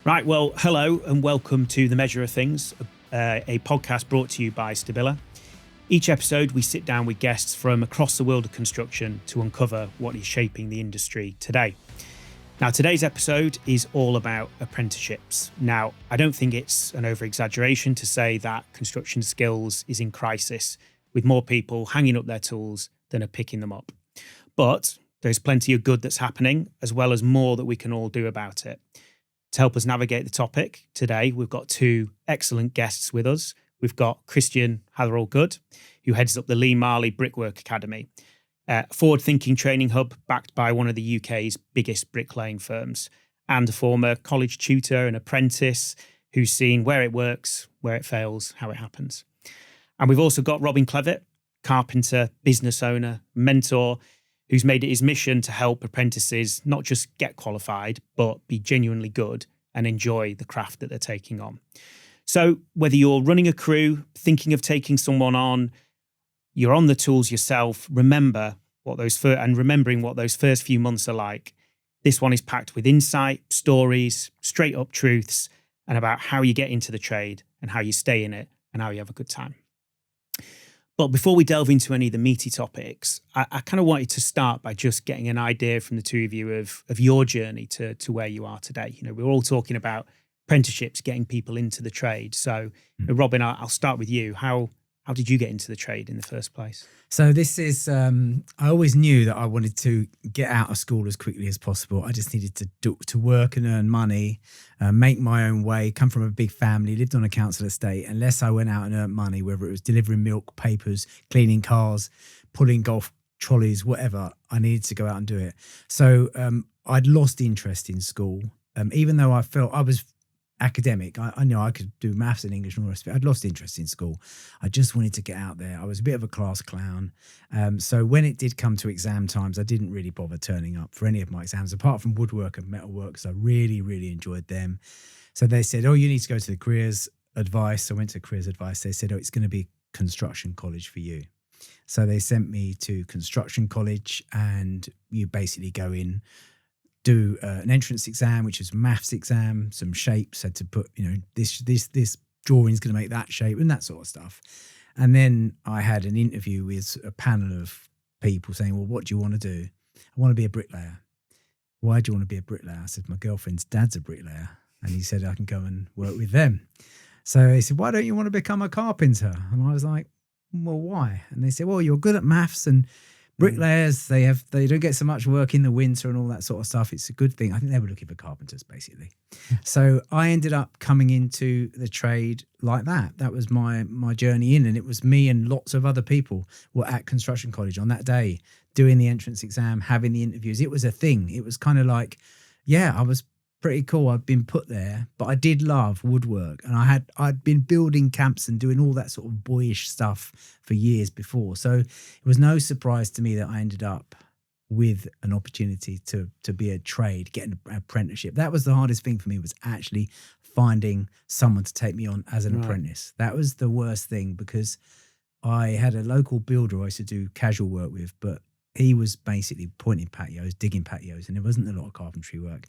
Right, well, hello and welcome to The Measure of Things, a podcast brought to you by Stabila. Each episode, we sit down with guests from across the world of construction to uncover what is shaping the industry today. Now, today's episode is all about apprenticeships. Now, I don't think it's an over-exaggeration to say that construction skills is in crisis, with more people hanging up their tools than are picking them up. But there's plenty of good that's happening, as well as more that we can all do about it. To help us navigate the topic today, we've got two excellent guests with us. We've got Christian Hatherall-Good, who heads up the Lee Marley Brickwork Academy, a forward-thinking training hub backed by one of the UK's biggest bricklaying firms, and a former college tutor and apprentice who's seen where it works, where it fails, how it happens. And we've also got Robin Clevitt, carpenter, business owner, mentor, who's made it his mission to help apprentices not just get qualified, but be genuinely good and enjoy the craft that they're taking on. So whether you're running a crew, thinking of taking someone on, you're on the tools yourself, remembering what those first few months are like. This one is packed with insight, stories, straight up truths, and about how you get into the trade and how you stay in it and how you have a good time. But before we delve into any of the meaty topics, I kind of wanted to start by just getting an idea from the two of you of your journey to where you are today. You know, we're all talking about apprenticeships, getting people into the trade. So, Robin, I'll start with you. How did you get into the trade in the first place? So this is, I always knew that I wanted to get out of school as quickly as possible. I just needed to work and earn money, make my own way, come from a big family, lived on a council estate. Unless I went out and earned money, whether it was delivering milk, papers, cleaning cars, pulling golf trolleys, whatever, I needed to go out and do it. So I'd lost interest in school, even though I felt I was academic. I know I could do maths and English and all the rest of it. I'd lost interest in school. I just wanted to get out there. I was a bit of a class clown. So when it did come to exam times, I didn't really bother turning up for any of my exams, apart from woodwork and metalwork, because I really, really enjoyed them. So they said, oh, you need to go to the careers advice. I went to careers advice. They said, oh, it's going to be construction college for you. So they sent me to construction college, and you basically go in, do an entrance exam, which is a maths exam, some shapes, had to put, this drawing's going to make that shape and that sort of stuff. And then I had an interview with a panel of people saying, well, what do you want to do? I want to be a bricklayer. Why do you want to be a bricklayer? I said, my girlfriend's dad's a bricklayer. And he said, I can go and work with them. So he said, why don't you want to become a carpenter? And I was like, well, why? And they said, well, you're good at maths, and bricklayers, they don't get so much work in the winter and all that sort of stuff. It's a good thing. I think they were looking for carpenters, basically. So I ended up coming into the trade like that. That was my journey in, and it was me and lots of other people were at construction college on that day, doing the entrance exam, having the interviews. It was a thing. It was kind of like, yeah, I was pretty cool. I'd been put there, but I did love woodwork, and I'd been building camps and doing all that sort of boyish stuff for years before. So it was no surprise to me that I ended up with an opportunity to be a trade, get an apprenticeship. That was the hardest thing for me, was actually finding someone to take me on as an apprentice. That was the worst thing, because I had a local builder I used to do casual work with, but he was basically pointing patios, digging patios, and there wasn't a lot of carpentry work.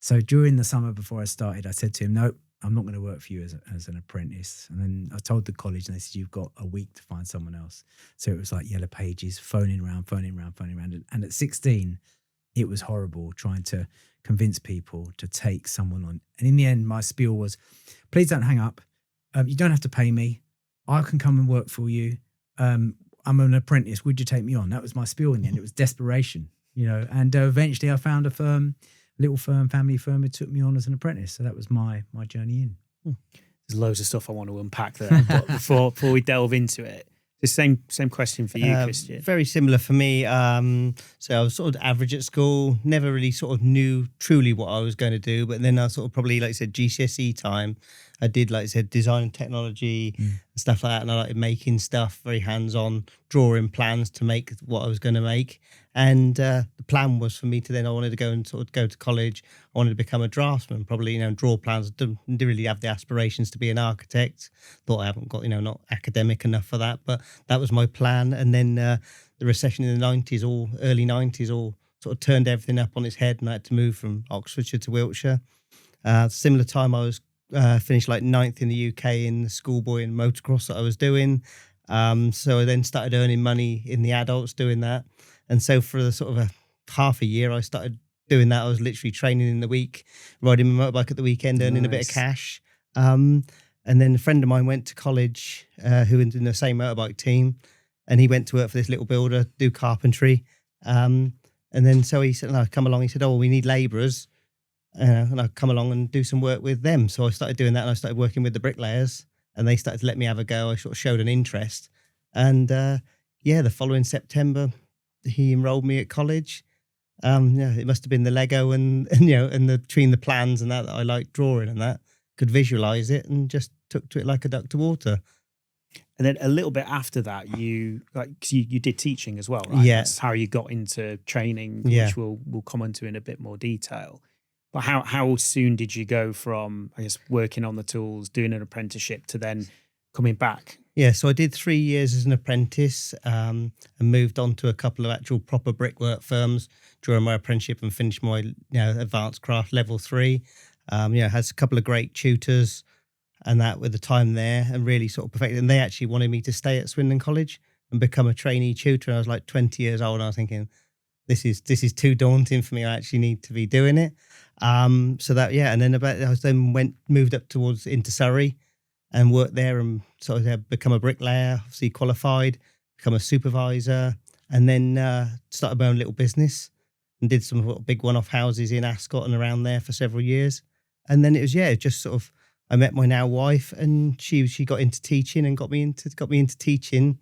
So during the summer before I started, I said to him, nope, I'm not going to work for you as an apprentice. And then I told the college, and they said, you've got a week to find someone else. So it was like yellow pages, phoning around. And at 16, it was horrible trying to convince people to take someone on. And in the end, my spiel was, please don't hang up. You don't have to pay me. I can come and work for you. I'm an apprentice. Would you take me on? That was my spiel in the end. It was desperation, and eventually I found a firm, little firm, family firm, who took me on as an apprentice. So that was my journey in. There's loads of stuff I want to unpack there, but before we delve into it, the same question for you, Christian. Very similar for me. So I was sort of average at school, never really sort of knew truly what I was going to do. But then I sort of probably, like I said, GCSE time, I did, like I said, design and technology and stuff like that. And I liked making stuff, very hands-on, drawing plans to make what I was going to make. And the plan was for me to then, I wanted to go and sort of go to college. I wanted to become a draftsman, probably, draw plans. Didn't really have the aspirations to be an architect. Thought I haven't got, not academic enough for that. But that was my plan. And then the recession in the 90s, or early 90s, all sort of turned everything up on its head, and I had to move from Oxfordshire to Wiltshire. Similar time, I was finished like 9th in the UK in the schoolboy and motocross that I was doing. So I then started earning money in the adults doing that. And so for the sort of a half a year, I started doing that. I was literally training in the week, riding my motorbike at the weekend, earning a bit of cash. And then a friend of mine went to college who was in the same motorbike team, and he went to work for this little builder, do carpentry. And then so he said, I'd come along. He said, oh, well, we need labourers. And I'd come along and do some work with them. So I started doing that, and I started working with the bricklayers, and they started to let me have a go. I sort of showed an interest. And the following September, he enrolled me at college. It must have been the Lego and between the plans and that I liked drawing and that, could visualize it, and just took to it like a duck to water. And then a little bit after that, you did teaching as well, right? Yeah. That's how you got into training, which we'll come into in a bit more detail. But how soon did you go from, I guess, working on the tools, doing an apprenticeship, to then coming back? Yeah, so I did 3 years as an apprentice, and moved on to a couple of actual proper brickwork firms during my apprenticeship, and finished my advanced craft level 3. Has a couple of great tutors and that with the time there, and really sort of perfected. And they actually wanted me to stay at Swindon College and become a trainee tutor. And I was like 20 years old, and I was thinking, this is too daunting for me. I actually need to be doing it. And then moved up into Surrey and worked there, and sort of become a bricklayer, obviously qualified, become a supervisor, and then started my own little business and did some big one-off houses in Ascot and around there for several years. And then it was, just sort of, I met my now wife, and she got into teaching and got me into teaching.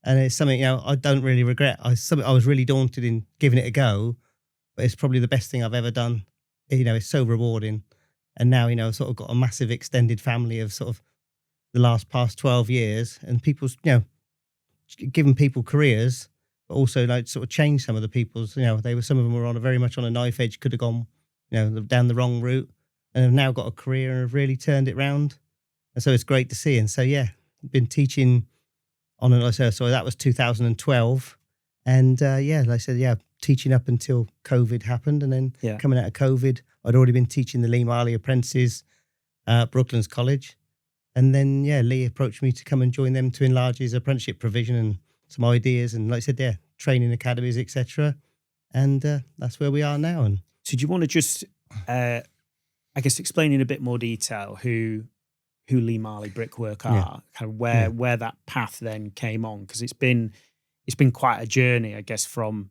And it's something, I don't really regret. I was really daunted in giving it a go, but it's probably the best thing I've ever done. It's so rewarding. And now, I've sort of got a massive extended family of sort of the past 12 years, and people's, giving people careers, but also like sort of change some of the people's, some of them were very much on a knife edge, could have gone, down the wrong route, and have now got a career and have really turned it round. And so it's great to see. And so, been teaching on and so that was 2012. And like I said, teaching up until COVID happened. And then coming out of COVID, I'd already been teaching the Lee Marley Apprentices at Brooklands College. And then, Lee approached me to come and join them to enlarge his apprenticeship provision and some ideas. And like I said, training academies, etc. And that's where we are now. And so do you want to just, I guess, explain in a bit more detail who Lee Marley Brickwork are, kind of where that path then came on? Because it's been quite a journey, I guess, from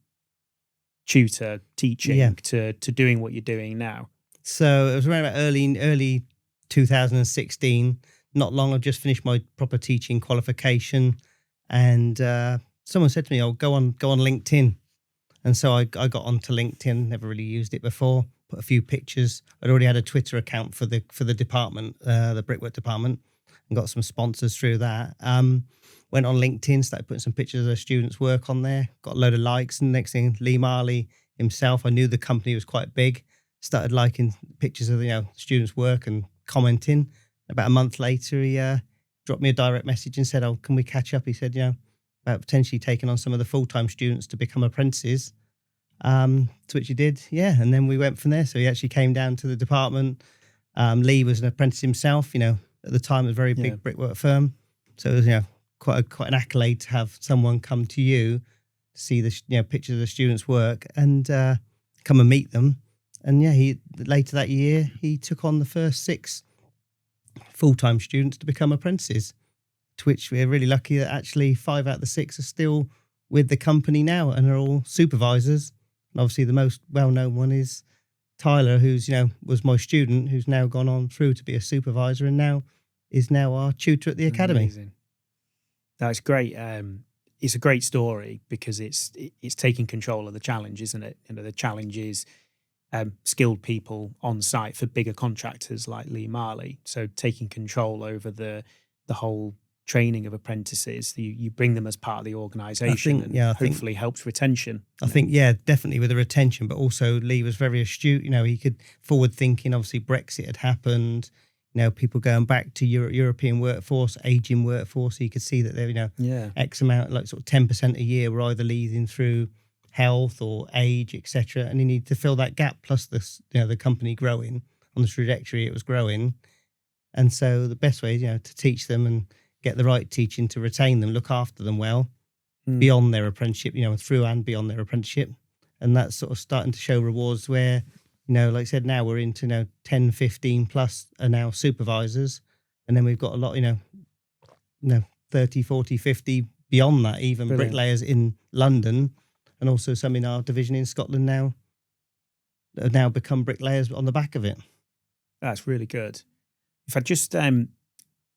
tutor teaching to doing what you're doing now. So it was around about early 2016. Not long, I've just finished my proper teaching qualification, and someone said to me, "Oh, go on LinkedIn." And so I got onto LinkedIn. Never really used it before. Put a few pictures. I'd already had a Twitter account for the department, the brickwork department, and got some sponsors through that. Went on LinkedIn, started putting some pictures of the students' work on there. Got a load of likes, and next thing, Lee Marley himself. I knew the company was quite big. Started liking pictures of students' work and commenting. About a month later, he dropped me a direct message and said, "Oh, can we catch up?" He said, about potentially taking on some of the full-time students to become apprentices. To which he did, and then we went from there. So he actually came down to the department. Lee was an apprentice himself, at the time, a very big brickwork firm. So it was, quite an accolade to have someone come to you to see the pictures of the students' work and come and meet them. And later that year, he took on the first 6 full-time students to become apprentices, to which we're really lucky that actually 5 out of the 6 are still with the company now and are all supervisors. And obviously the most well-known one is Tyler, who's, was my student, who's now gone on through to be a supervisor and now is our tutor at the academy. Amazing. That's great. It's a great story because it's taking control of the challenge, isn't it? The challenge is skilled people on site for bigger contractors like Lee Marley. So taking control over the whole training of apprentices, you bring them as part of the organisation, and hopefully helps retention. I think, definitely with the retention, but also Lee was very astute. He could forward thinking. Obviously, Brexit had happened. People going back to European workforce, aging workforce. So you could see that there, X amount, like sort of 10% a year, were either leaving through health or age, etc. And you need to fill that gap. Plus the company growing on the trajectory it was growing. And so the best way, to teach them and get the right teaching to retain them, look after them well beyond their apprenticeship, through and beyond their apprenticeship. And that's sort of starting to show rewards where, like I said, now we're into 10, 15 plus are now supervisors. And then we've got a lot, 30, 40, 50 beyond that, even Brilliant. bricklayers in London, and also some in our division in Scotland now that have now become bricklayers on the back of it. That's really good. If I just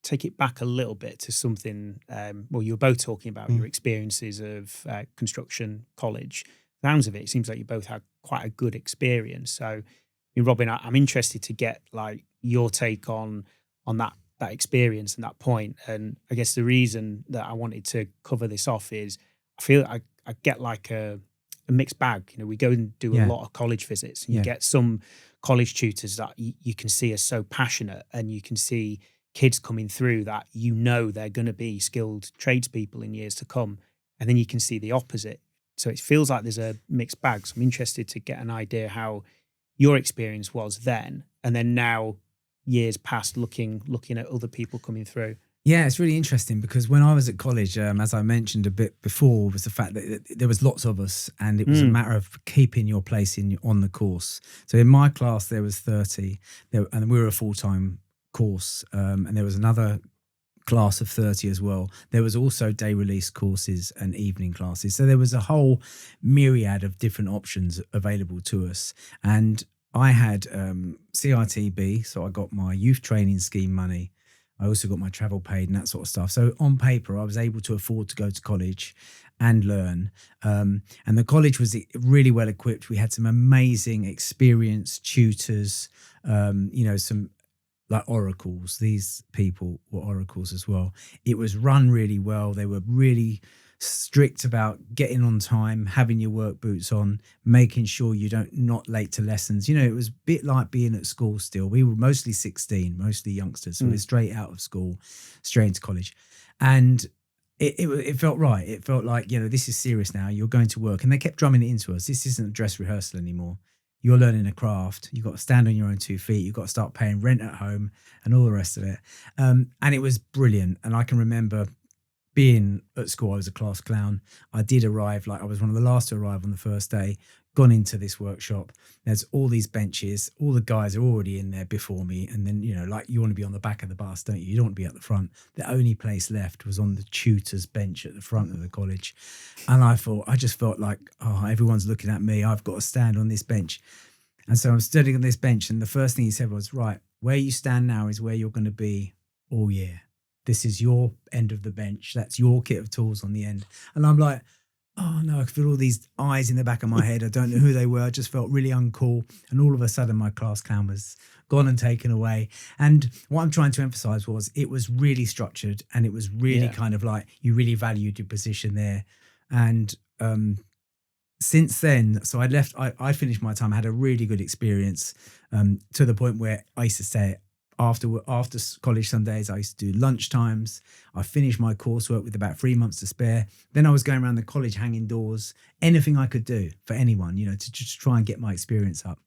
take it back a little bit to something, you were both talking about your experiences of construction college. Sounds of it seems like you both had quite a good experience. So, Robin, I'm interested to get like your take on that experience and that point. And I guess the reason that I wanted to cover this off is I feel I get like a mixed bag. We go and do a lot of college visits, and you get some college tutors that you can see are so passionate, and you can see kids coming through that they're going to be skilled tradespeople in years to come, and then you can see the opposite. So it feels like there's a mixed bag. So I'm interested to get an idea how your experience was then, and then now, years past, looking at other people coming through. Yeah, it's really interesting because when I was at college, as I mentioned a bit before, was the fact that there was lots of us, and it was a matter of keeping your place on the course. So in my class, there was 30, and we were a full-time course, and there was another class of 30 as well. There was also day release courses and evening classes. So there was a whole myriad of different options available to us. And I had CITB, so I got my youth training scheme money. I also got my travel paid and that sort of stuff. So on paper, I was able to afford to go to college and learn. And the college was really well equipped. We had some amazing experienced tutors, some like oracles. These people were oracles as well. It was run really well. They were really strict about getting on time, having your work boots on, making sure you not late to lessons. It was a bit like being at school still. We were mostly 16, mostly youngsters. So we were straight out of school, straight into college. And it felt right. It felt like, this is serious now. You're going to work. And they kept drumming it into us. This isn't a dress rehearsal anymore. You're learning a craft. You've got to stand on your own 2 feet. You've got to start paying rent at home and all the rest of it. And it was brilliant. And I can remember being at school, I was a class clown. I did arrive, I was one of the last to arrive on the first day, gone into this workshop. There's all these benches. All the guys are already in there before me. And then, you want to be on the back of the bus, don't you? You don't want to be at the front. The only place left was on the tutor's bench at the front of the college. And I just felt like, everyone's looking at me. I've got to stand on this bench. And so I'm standing on this bench. And the first thing he said was, right, where you stand now is where you're going to be all year. This is your end of the bench. That's your kit of tools on the end. And I'm like, oh no, I feel all these eyes in the back of my head. I don't know who they were. I just felt really uncool. And all of a sudden my class clown was gone and taken away. And what I'm trying to emphasize was it was really structured, and it was really kind of like you really valued your position there. And since then, so I finished my time. I had a really good experience to the point where I used to stay after college some days. I used to do lunch times. I finished my coursework with about 3 months to spare. Then I was going around the college hanging doors, anything I could do for anyone, to just try and get my experience up.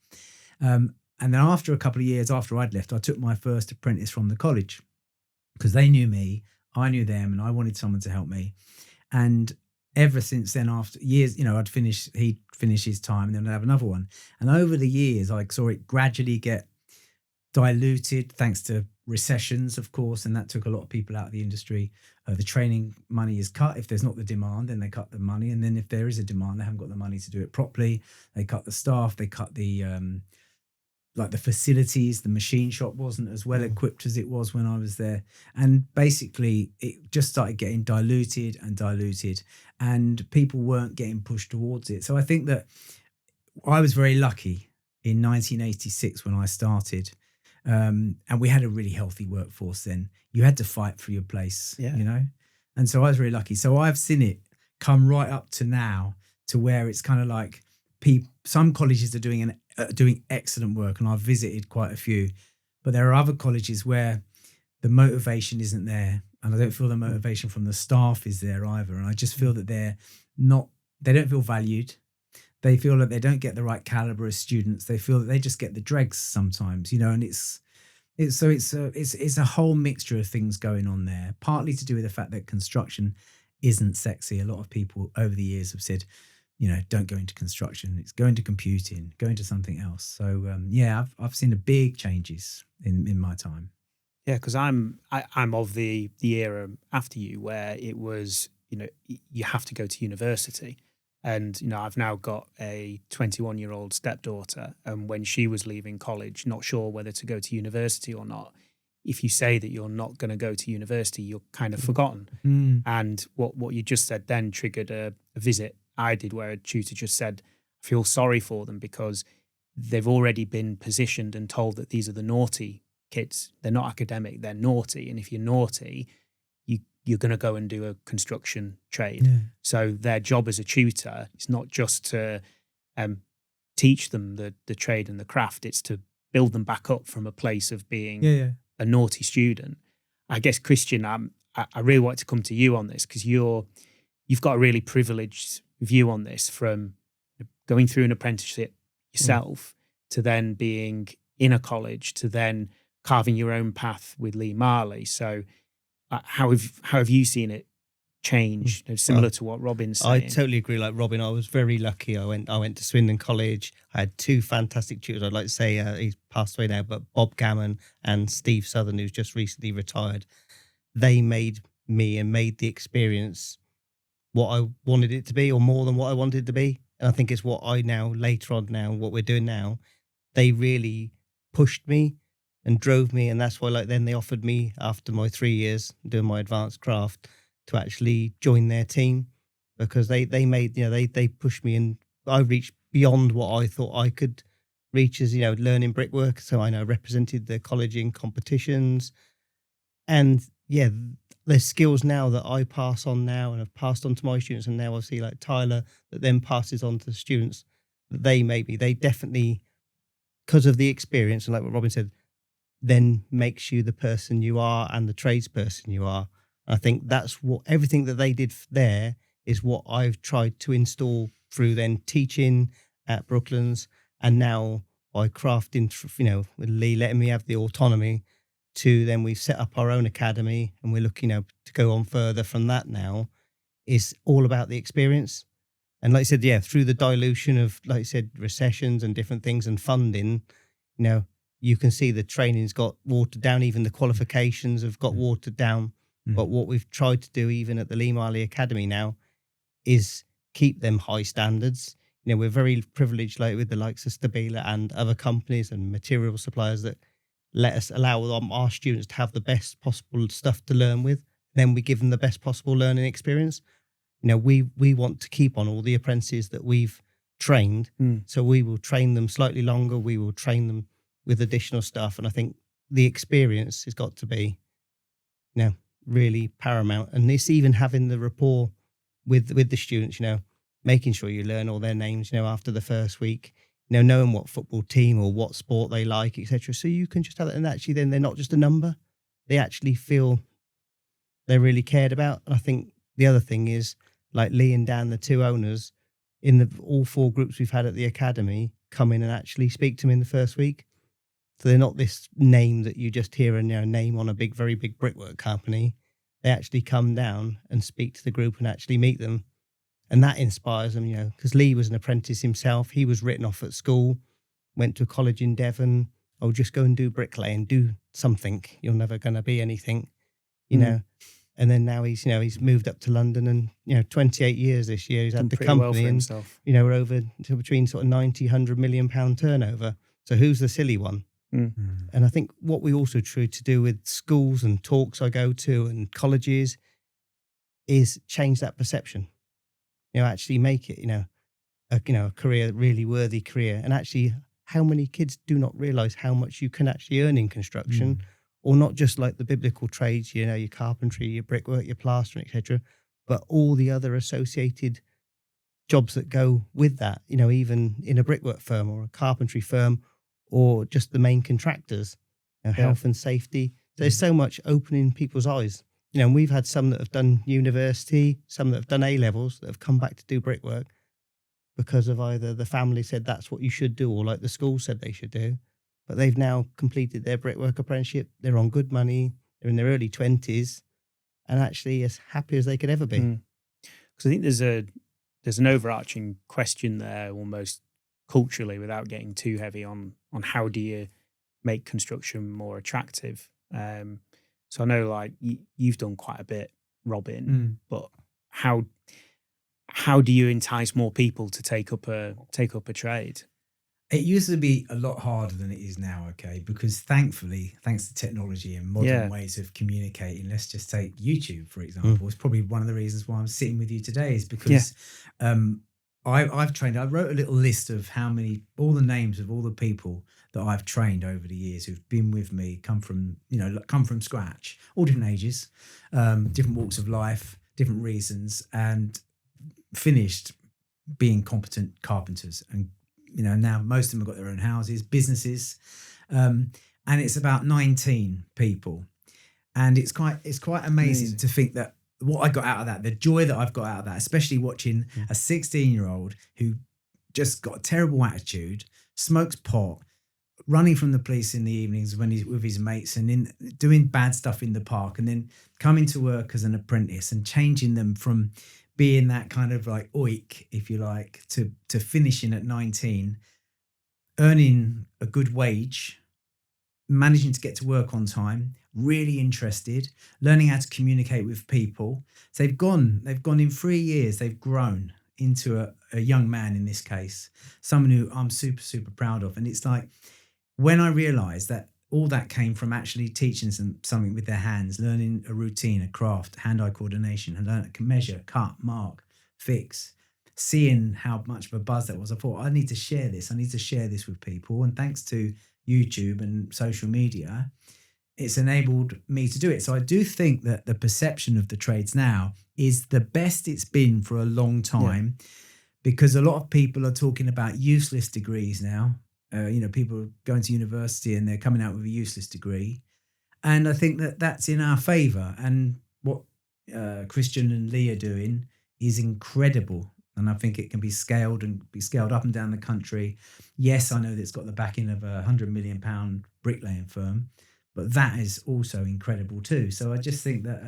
And then after a couple of years after I'd left, I took my first apprentice from the college because they knew me, I knew them, and I wanted someone to help me. And ever since then, after years, he'd finish his time and then I'd have another one. And over the years, I saw it gradually get diluted thanks to recessions, of course, and that took a lot of people out of the industry. The training money is cut. If there's not the demand, then they cut the money. And then if there is a demand, they haven't got the money to do it properly. They cut the staff. They cut the the facilities. The machine shop wasn't as well equipped as it was when I was there. And basically, it just started getting diluted, and people weren't getting pushed towards it. So I think that I was very lucky in 1986 when I started. And we had a really healthy workforce then. You had to fight for your place, And so I was really lucky. So I've seen it come right up to now to where it's kind of like some colleges are doing excellent work, and I've visited quite a few. But there are other colleges where the motivation isn't there, and I don't feel the motivation from the staff is there either. And I just feel that they don't feel valued. they feel that they don't get the right caliber of students. They feel that they just get the dregs sometimes, you know, and it's a whole mixture of things going on there, partly to do with the fact that construction isn't sexy. A lot of people over the years have said, you know, don't go into construction. It's go into computing, go into something else. So I've seen the big changes in my time. Yeah, because I'm of the era after you where it was, you know, you have to go to university. And, you know, I've now got a 21-year-old stepdaughter. And when she was leaving college, not sure whether to go to university or not, if you say that you're not going to go to university, you're kind of forgotten. And what you just said then triggered a visit I did where a tutor just said, I feel sorry for them because they've already been positioned and told that these are the naughty kids. They're not academic, they're naughty. And if you're naughty, you're going to go and do a construction trade. Yeah. So their job as a tutor is not just to teach them the trade and the craft, it's to build them back up from a place of being a naughty student. I guess, Christian, I really want to come to you on this because you've got a really privileged view on this, from going through an apprenticeship yourself to then being in a college to then carving your own path with Lee Marley. So how have you seen it change? You know, similar to what Robin's saying. I totally agree. Like Robin, I was very lucky. I went to Swindon College. I had two fantastic tutors. I'd like to say he's passed away now, but Bob Gammon and Steve Southern, who's just recently retired. They made me and made the experience what I wanted it to be, or more than what I wanted it to be. And I think it's what I now, later on now, what we're doing now, they really pushed me and drove me. And that's why, like, then they offered me, after my 3 years doing my advanced craft, to actually join their team, because they made, you know, they pushed me, and I reached beyond what I thought I could reach as, you know, learning brickwork. So I know represented the college in competitions, and yeah, there's skills now that I pass on now and have passed on to my students. And now I see like Tyler that then passes on to the students that they definitely, because of the experience and like what Robin said, then makes you the person you are and the tradesperson you are. And I think that's what everything that they did there is what I've tried to install through then teaching at Brooklands, and now by crafting, you know, with Lee letting me have the autonomy to then we've set up our own academy, and we're looking, you know, to go on further from that now. Is all about the experience. And like I said, yeah, through the dilution of, like I said, recessions and different things and funding, you know, you can see the training's got watered down, even the qualifications have got watered down. But what we've tried to do even at the Lee Marley Academy now is keep them high standards. You know, we're very privileged, like with the likes of Stabila and other companies and material suppliers that let us allow our students to have the best possible stuff to learn with. Then we give them the best possible learning experience. You know, we want to keep on all the apprentices that we've trained. So we will train them slightly longer. We will train them with additional stuff. And I think the experience has got to be, you know, really paramount. And this even having the rapport with the students, you know, making sure you learn all their names, you know, after the first week, you know, knowing what football team or what sport they like, etc. So you can just have it. And actually then they're not just a number. They actually feel they're really cared about. And I think the other thing is, like Lee and Dan, the two owners, in all four groups we've had at the academy, come in and actually speak to me in the first week. So they're not this name that you just hear a, you know, name on a very big brickwork company. They actually come down and speak to the group and actually meet them. And that inspires them, you know, because Lee was an apprentice himself. He was written off at school, went to a college in Devon. Oh, just go and do bricklaying, do something. You're never going to be anything, you know. And then now he's, you know, he's moved up to London, and, you know, 28 years this year he's had the company, well for himself. You know, we're over to between sort of 90, 100 million pound turnover. So who's the silly one? And I think what we also try to do with schools and talks I go to and colleges is change that perception. You know, actually make it, you know, a career, really worthy career. And actually, how many kids do not realise how much you can actually earn in construction, or not just like the biblical trades, you know, your carpentry, your brickwork, your plastering, etc., but all the other associated jobs that go with that. You know, even in a brickwork firm or a carpentry firm, or just the main contractors, you know, health and safety. There's so much opening people's eyes. You know, and we've had some that have done university, some that have done A-levels that have come back to do brickwork. because of either the family said that's what you should do, or like the school said they should do. But they've now completed their brickwork apprenticeship. They're on good money. They're in their early 20s and actually as happy as they could ever be. Because I think there's an overarching question there, almost culturally, without getting too heavy on how do you make construction more attractive. So I know like you've done quite a bit, Robin, but how do you entice more people to take up a trade? It used to be a lot harder than it is now, okay? Because thankfully, thanks to technology and modern ways of communicating, let's just take YouTube, for example. It's probably one of the reasons why I'm sitting with you today is because I've trained. I wrote a little list of all the names of all the people that I've trained over the years who've been with me, come from scratch, all different ages, different walks of life, different reasons, and finished being competent carpenters. And now most of them have got their own houses, businesses, and it's about 19 people, and it's quite amazing to think that what I got out of that, the joy that I've got out of that, especially watching a 16-year-old who just got a terrible attitude, smokes pot, running from the police in the evenings when he's with his mates and doing bad stuff in the park, and then coming to work as an apprentice and changing them from being that kind of like oik, if you like, to finishing at 19, earning a good wage, managing to get to work on time, really interested, learning how to communicate with people. So they've gone in 3 years, they've grown into a young man in this case, someone who I'm super, super proud of. And it's like, when I realized that all that came from actually teaching them something with their hands, learning a routine, a craft, hand-eye coordination, and learn to measure, cut, mark, fix, seeing how much of a buzz that was, I thought, I need to share this. I need to share this with people. And thanks to YouTube and social media, it's enabled me to do it. So I do think that the perception of the trades now is the best it's been for a long time, because a lot of people are talking about useless degrees now. People are going to university and they're coming out with a useless degree. And I think that that's in our favour. And what Christian and Lee are doing is incredible. And I think it can be scaled up and down the country. Yes, I know that it's got the backing of a £100 million bricklaying firm, but that is also incredible too. So I just think that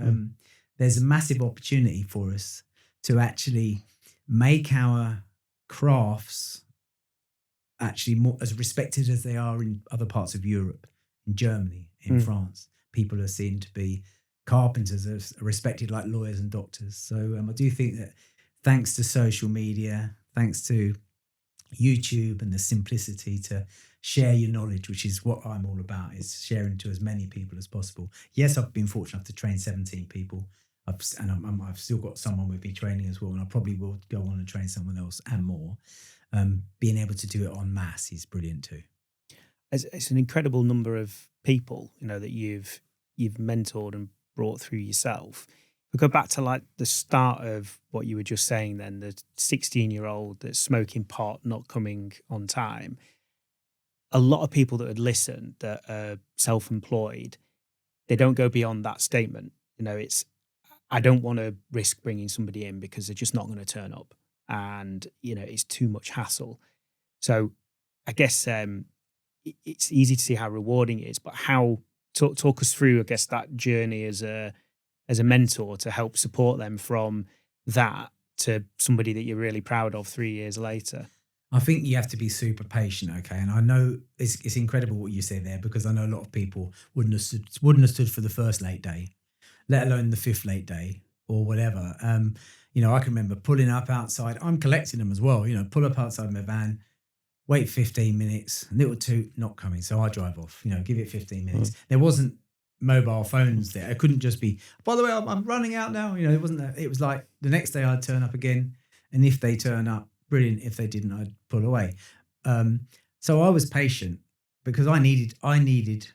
there's a massive opportunity for us to actually make our crafts actually more as respected as they are in other parts of Europe, in Germany, in France. People are seen to be carpenters are respected like lawyers and doctors. So I do think that thanks to social media, thanks to YouTube and the simplicity to share your knowledge, which is what I'm all about, is sharing to as many people as possible. Yes, I've been fortunate enough to train 17 people. I've still got someone with me training as well, and I probably will go on and train someone else and more. Being able to do it en masse is brilliant too. It's an incredible number of people, that you've mentored and brought through yourself. We go back to like the start of what you were just saying then, the 16-year-old that's smoking pot, not coming on time. A lot of people that would listen that are self-employed, they don't go beyond that statement. It's, I don't want to risk bringing somebody in because they're just not going to turn up. And, it's too much hassle. So I guess it's easy to see how rewarding it is, but talk us through, I guess, that journey as a mentor to help support them from that to somebody that you're really proud of 3 years later. I think you have to be super patient, okay? And I know it's incredible what you say there, because I know a lot of people wouldn't have stood for the first late day, let alone the fifth late day or whatever. I can remember pulling up outside. I'm collecting them as well. Pull up outside my van, wait 15 minutes, little toot, not coming. So I drive off, give it 15 minutes. There wasn't mobile phones there. It couldn't just be, by the way, I'm running out now. It wasn't that. It was like the next day I'd turn up again. And if they turn up, brilliant. If they didn't, I'd pull away. So I was patient because I needed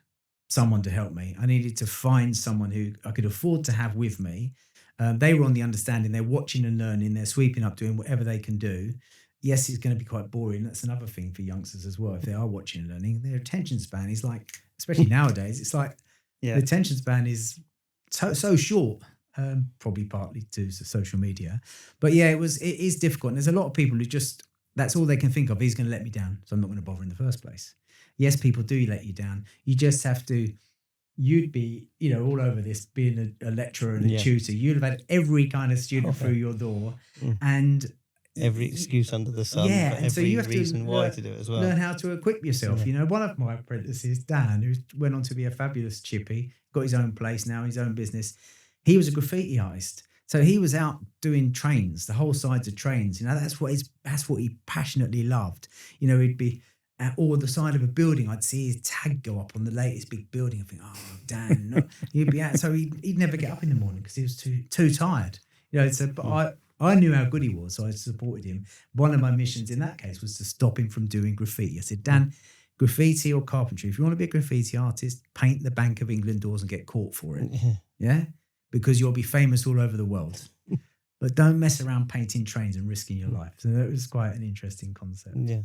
someone to help me. I needed to find someone who I could afford to have with me. They were on the understanding they're watching and learning, they're sweeping up, doing whatever they can do. Yes, it's going to be quite boring. That's another thing for youngsters as well. If they are watching and learning, their attention span is like, especially nowadays, it's like the attention span is so short, probably partly due to social media. But yeah, it is difficult. And there's a lot of people who just that's all they can think of. He's going to let me down, so I'm not going to bother in the first place. Yes, people do let you down. You just have to. You'd be, all over this, being a lecturer and a tutor. You'd have had every kind of student through your door, and every excuse under the sun. Yeah, for and every so you have reason to why to do it as well. Learn how to equip yourself. One of my apprentices, Dan, who went on to be a fabulous chippy, got his own place now, his own business. He was a graffiti artist. So he was out doing trains, the whole sides of trains. That's what he passionately loved. He'd be at the side of a building. I'd see his tag go up on the latest big building. I think, oh, Dan, no. He'd be out. So he'd never get up in the morning because he was too tired. But I knew how good he was, so I supported him. One of my missions in that case was to stop him from doing graffiti. I said, Dan, graffiti or carpentry, if you want to be a graffiti artist, paint the Bank of England doors and get caught for it. Yeah? Because you'll be famous all over the world. But don't mess around painting trains and risking your life. So that was quite an interesting concept. Yeah.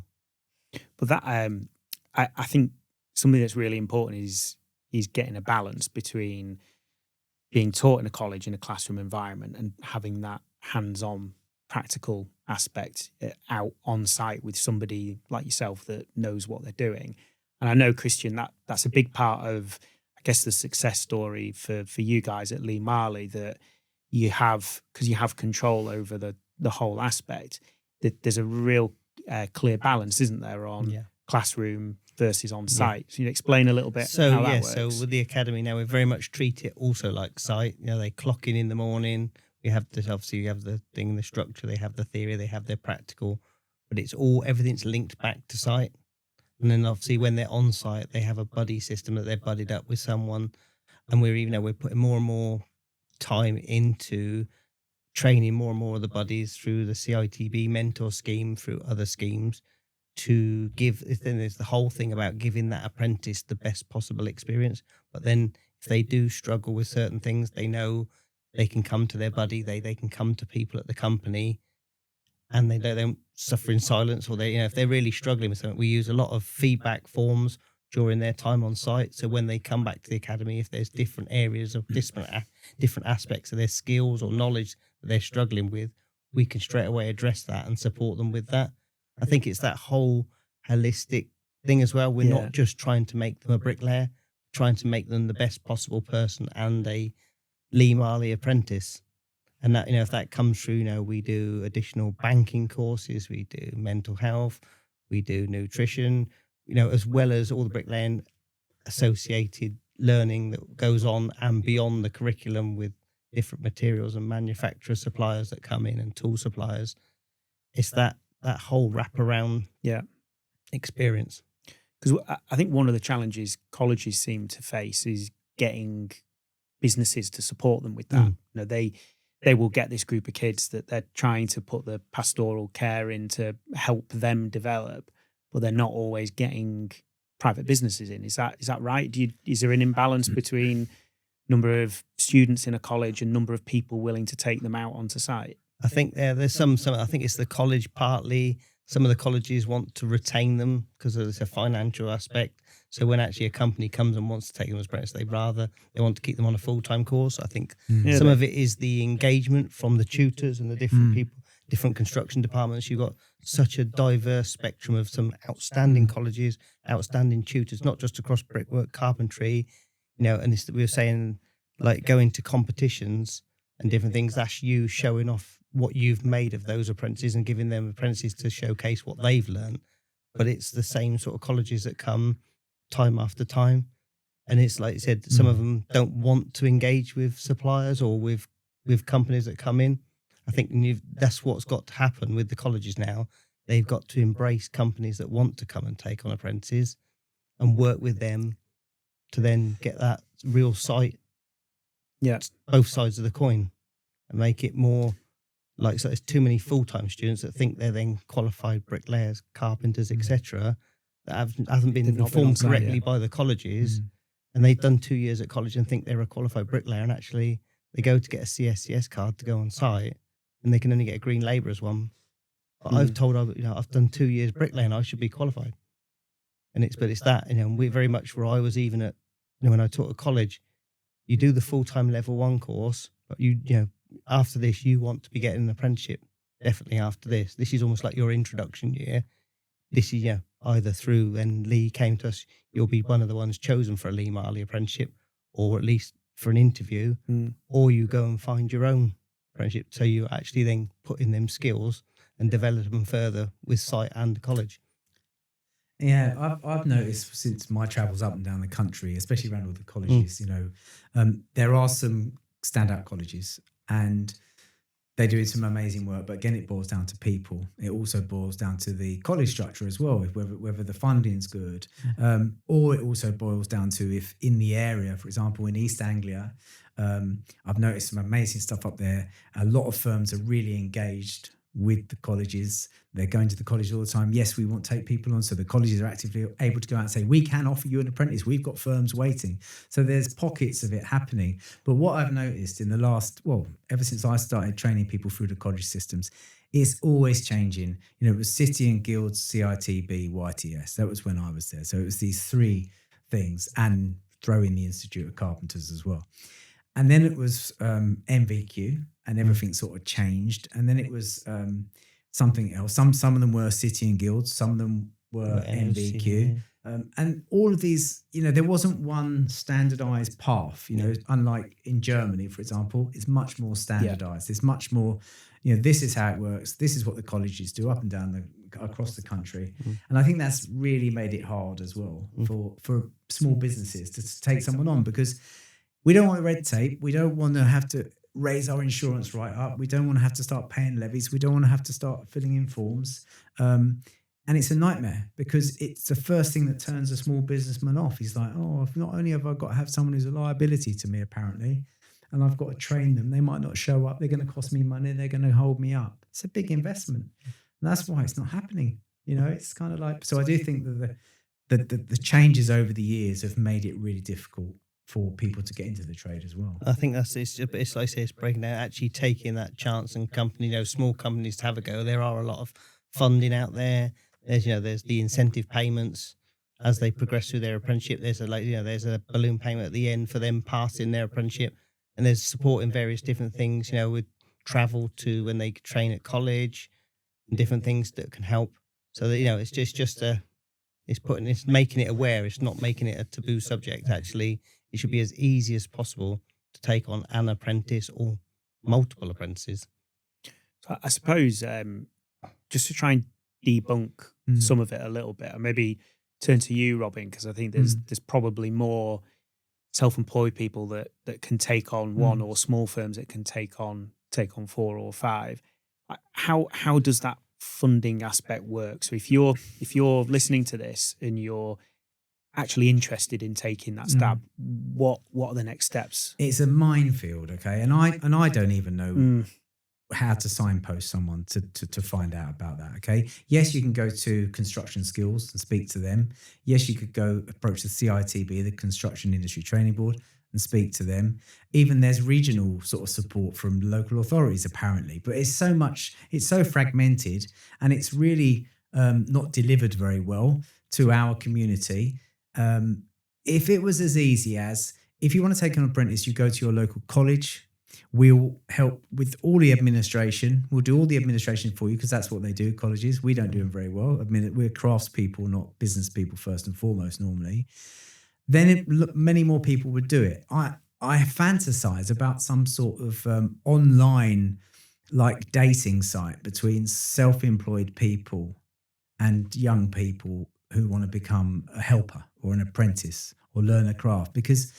But that I think something that's really important is getting a balance between being taught in a college, in a classroom environment, and having that hands-on practical aspect out on site with somebody like yourself that knows what they're doing. And I know, Christian, that's a big part of, I guess, the success story for you guys at Lee Marley, that you have, because you have control over the whole aspect, that there's a real clear balance, isn't there, on classroom versus on site. So you explain a little bit how that works. So with the academy now, we very much treat it also like site. They clock in the morning. We have obviously you have the thing, the structure, they have the theory, they have their practical, but everything's linked back to site. And then obviously when they're on site, they have a buddy system that they're buddied up with someone. And we're putting more and more time into training more and more of the buddies through the CITB mentor scheme, through other schemes, to give. Then there's the whole thing about giving that apprentice the best possible experience. But then if they do struggle with certain things, they know they can come to their buddy, they can come to people at the company, and they don't suffer in silence. Or if they're really struggling with something, we use a lot of feedback forms during their time on site. So when they come back to the academy, if there's different areas of different aspects of their skills or knowledge that they're struggling with, we can straight away address that and support them with that. I think it's that whole holistic thing as well. We're not just trying to make them a bricklayer, trying to make them the best possible person and a Lee Marley apprentice. And that, if that comes through, we do additional banking courses, we do mental health, we do nutrition, as well as all the bricklaying associated learning that goes on and beyond the curriculum with different materials and manufacturer suppliers that come in and tool suppliers. It's that whole wraparound experience. Because I think one of the challenges colleges seem to face is getting businesses to support them with that. They will get this group of kids that they're trying to put the pastoral care in to help them develop, but they're not always getting private businesses in. Is that right? Is there an imbalance between number of students in a college and number of people willing to take them out onto site? I think there's some. I think it's the college partly. Some of the colleges want to retain them because there's a financial aspect. So when actually a company comes and wants to take them as apprentices, they want to keep them on a full-time course. I think some of it is the engagement from the tutors and the different people, different construction departments. You've got such a diverse spectrum of some outstanding colleges, outstanding tutors, not just across brickwork, carpentry, and we were saying, like, going to competitions and different things, that's you showing off what you've made of those apprentices and giving them apprentices to showcase what they've learned. But it's the same sort of colleges that come time after time. And it's like you said, some of them don't want to engage with suppliers or with companies that come in. I think that's what's got to happen with the colleges now. They've got to embrace companies that want to come and take on apprentices and work with them to then get that real site, both sides of the coin, and make it more like, so there's too many full-time students that think they're then qualified bricklayers, carpenters, etc., that haven't been informed correctly by the colleges, and they've done 2 years at college and think they're a qualified bricklayer, and actually they go to get a CSCS card to go on site, and they can only get a green labourer's one. But I've told, I've done 2 years bricklaying, I should be qualified. And it's that, we're very much where I was even at, when I taught at college, you do the full-time level 1 course, but you after this, you want to be getting an apprenticeship. definitely after this. This is almost like your introduction year. This is, either through when Lee came to us, you'll be one of the ones chosen for a Lee Marley apprenticeship, or at least for an interview, or you go and find your own apprenticeship. So you actually then put in them skills and develop them further with site and college. Yeah, I've noticed since my travels up and down the country, especially around all the colleges, there are some standout colleges and they're doing some amazing work. But again, it boils down to people. It also boils down to the college structure as well, whether the funding's good, or it also boils down to if in the area, for example, in East Anglia, I've noticed some amazing stuff up there. A lot of firms are really engaged with the colleges. They're going to the college all the time. Yes, we want to take people on. So the colleges are actively able to go out and say, we can offer you an apprentice. We've got firms waiting. So there's pockets of it happening. But what I've noticed in the last, ever since I started training people through the college systems, it's always changing. It was City and Guilds, CITB, YTS. That was when I was there. So it was these three things, and throw in the Institute of Carpenters as well. And then it was MVQ, and everything sort of changed. And then it was something else. Some of them were City and Guilds, some of them were MVQ. And all of these, there wasn't one standardized path, unlike in Germany, for example, it's much more standardized. It's much more, this is how it works. This is what the colleges do up and down across the country. And I think that's really made it hard as well for small businesses to take someone on, because we don't want red tape. We don't want to have to raise our insurance right up. We don't want to have to start paying levies. We don't want to have to start filling in forms. And it's a nightmare, because it's the first thing that turns a small businessman off. He's like, if not only have I got to have someone who's a liability to me, apparently, and I've got to train them, they might not show up. They're going to cost me money. They're going to hold me up. It's a big investment. And that's why it's not happening. It's kind of like, so I do think that the changes over the years have made it really difficult for people to get into the trade as well. I think it's like I say, it's breaking down, actually taking that chance, and small companies to have a go. There are a lot of funding out there. There's the incentive payments as they progress through their apprenticeship. There's a balloon payment at the end for them passing their apprenticeship, and there's support in various different things, with travel to when they train at college and different things that can help. So that, it's making it aware. It's not making it a taboo subject. Actually, it should be as easy as possible to take on an apprentice or multiple apprentices. So I suppose just to try and debunk some of it a little bit, and maybe turn to you, Robin, because I think there's probably more self-employed people that can take on one, or small firms that can take on 4 or 5. How does that funding aspect work? So if you're listening to this and you're actually interested in taking that stab, what are the next steps? It's a minefield, okay? And I don't even know how to signpost someone to find out about that, okay? Yes, you can go to Construction Skills and speak to them. Yes, you could go approach the CITB, the Construction Industry Training Board, and speak to them. Even there's regional sort of support from local authorities, apparently. But it's so fragmented, and it's really not delivered very well to our community. If it was as easy as, if you want to take an apprentice, you go to your local college. We'll help with all the administration. We'll do all the administration for you, because that's what they do, colleges. We don't do them very well. I mean, we're crafts people, not business people first and foremost normally. Then many more people would do it. I fantasize about some sort of online like dating site between self-employed people and young people who want to become a helper or an apprentice or learn a craft. Because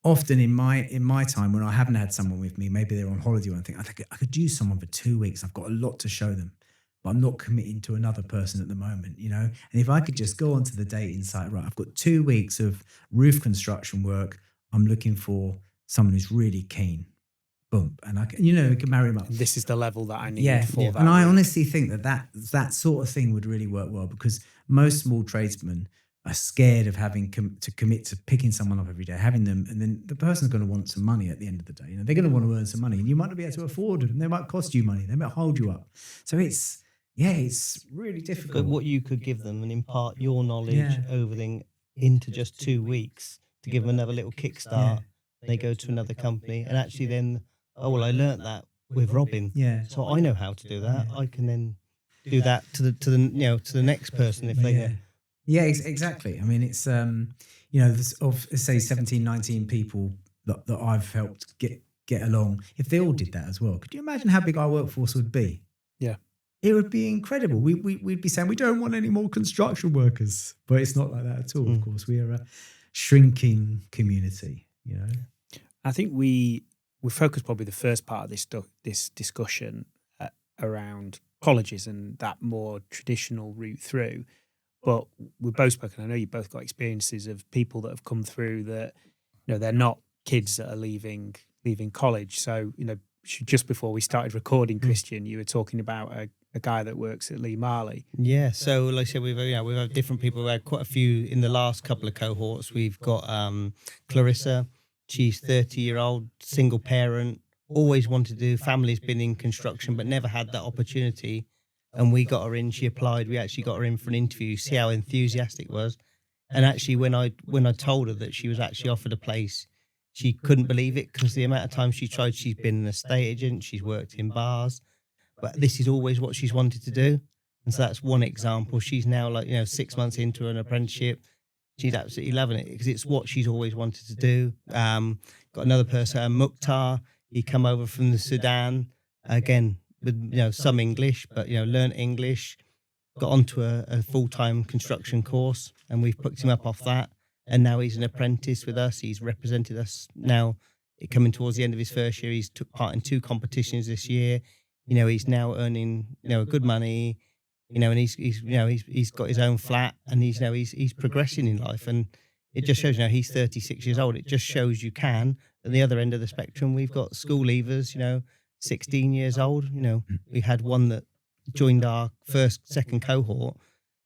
often in my time, when I haven't had someone with me, maybe they're on holiday or anything, I think I could use someone for 2 weeks. I've got a lot to show them, but I'm not committing to another person at the moment, And if I could just go onto the dating site, right, I've got 2 weeks of roof construction work. I'm looking for someone who's really keen. Boom. And I can, we can marry them up. This is the level that I need for that. And I honestly think that sort of thing would really work well, because most small tradesmen are scared of having to commit to picking someone up every day, having them, and then the person's going to want some money at the end of the day. They're going to want to earn some money, and you might not be able to afford them. They might cost you money. They might hold you up. So it's really difficult. But what you could give them and impart your knowledge over them into just 2 weeks to give them another little kickstart. They go to another company, and actually then, I learnt that with Robin. Yeah. So I know how to do that. I can then do that to the next person if they Yeah. Yeah, exactly. I mean, it's say 17, 19 people that I've helped get along. If they all did that as well, could you imagine how big our workforce would be? Yeah. It would be incredible. We'd be saying we don't want any more construction workers, but it's not like that at all. Of course, we are a shrinking community. I think we focused probably the first part of this discussion around colleges and that more traditional route through. But we've both spoken. I know you've both got experiences of people that have come through that, they're not kids that are leaving college. So, just before we started recording, Christian, you were talking about a guy that works at Lee Marley. Yeah. So, like I said, we've had different people. We've had quite a few in the last couple of cohorts. We've got Clarissa. She's 30-year-old, single parent, always wanted to do. Family's been in construction, but never had that opportunity. And we got her in. She applied. We actually got her in for an interview. See how enthusiastic was. And actually, when I told her that she was actually offered a place, she couldn't believe it because the amount of time she tried. She's been an estate agent. She's worked in bars, but this is always what she's wanted to do. And so that's one example. She's now 6 months into an apprenticeship. She's absolutely loving it because it's what she's always wanted to do. Got another person, Mukhtar. He come over from the Sudan again with some English, but learned English. Got onto a full-time construction course, and we've picked him up off that. And now he's an apprentice with us. He's represented us now. Coming towards the end of his first year, he's took part in 2 competitions this year. He's now earning good money. And he's got his own flat, and he's progressing in life, and it just shows he's 36 years old. It just shows you can. At the other end of the spectrum, we've got school leavers, 16 years old. We had one that joined our second cohort,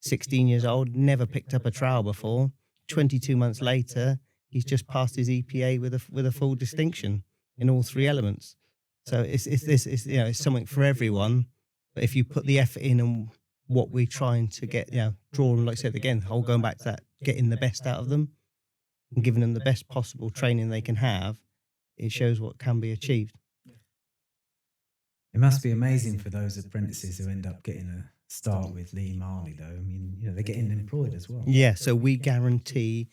16 years old, never picked up a trowel before. 22 months later, he's just passed his EPA with a full distinction in all 3 elements. So it's something for everyone. But if you put the effort in and what we're trying to get, draw them, like I said again, whole going back to that, getting the best out of them and giving them the best possible training they can have, it shows what can be achieved. It must be amazing for those apprentices who end up getting a start with Lee Marley, though. I mean, they're getting employed as well. Yeah, so we guarantee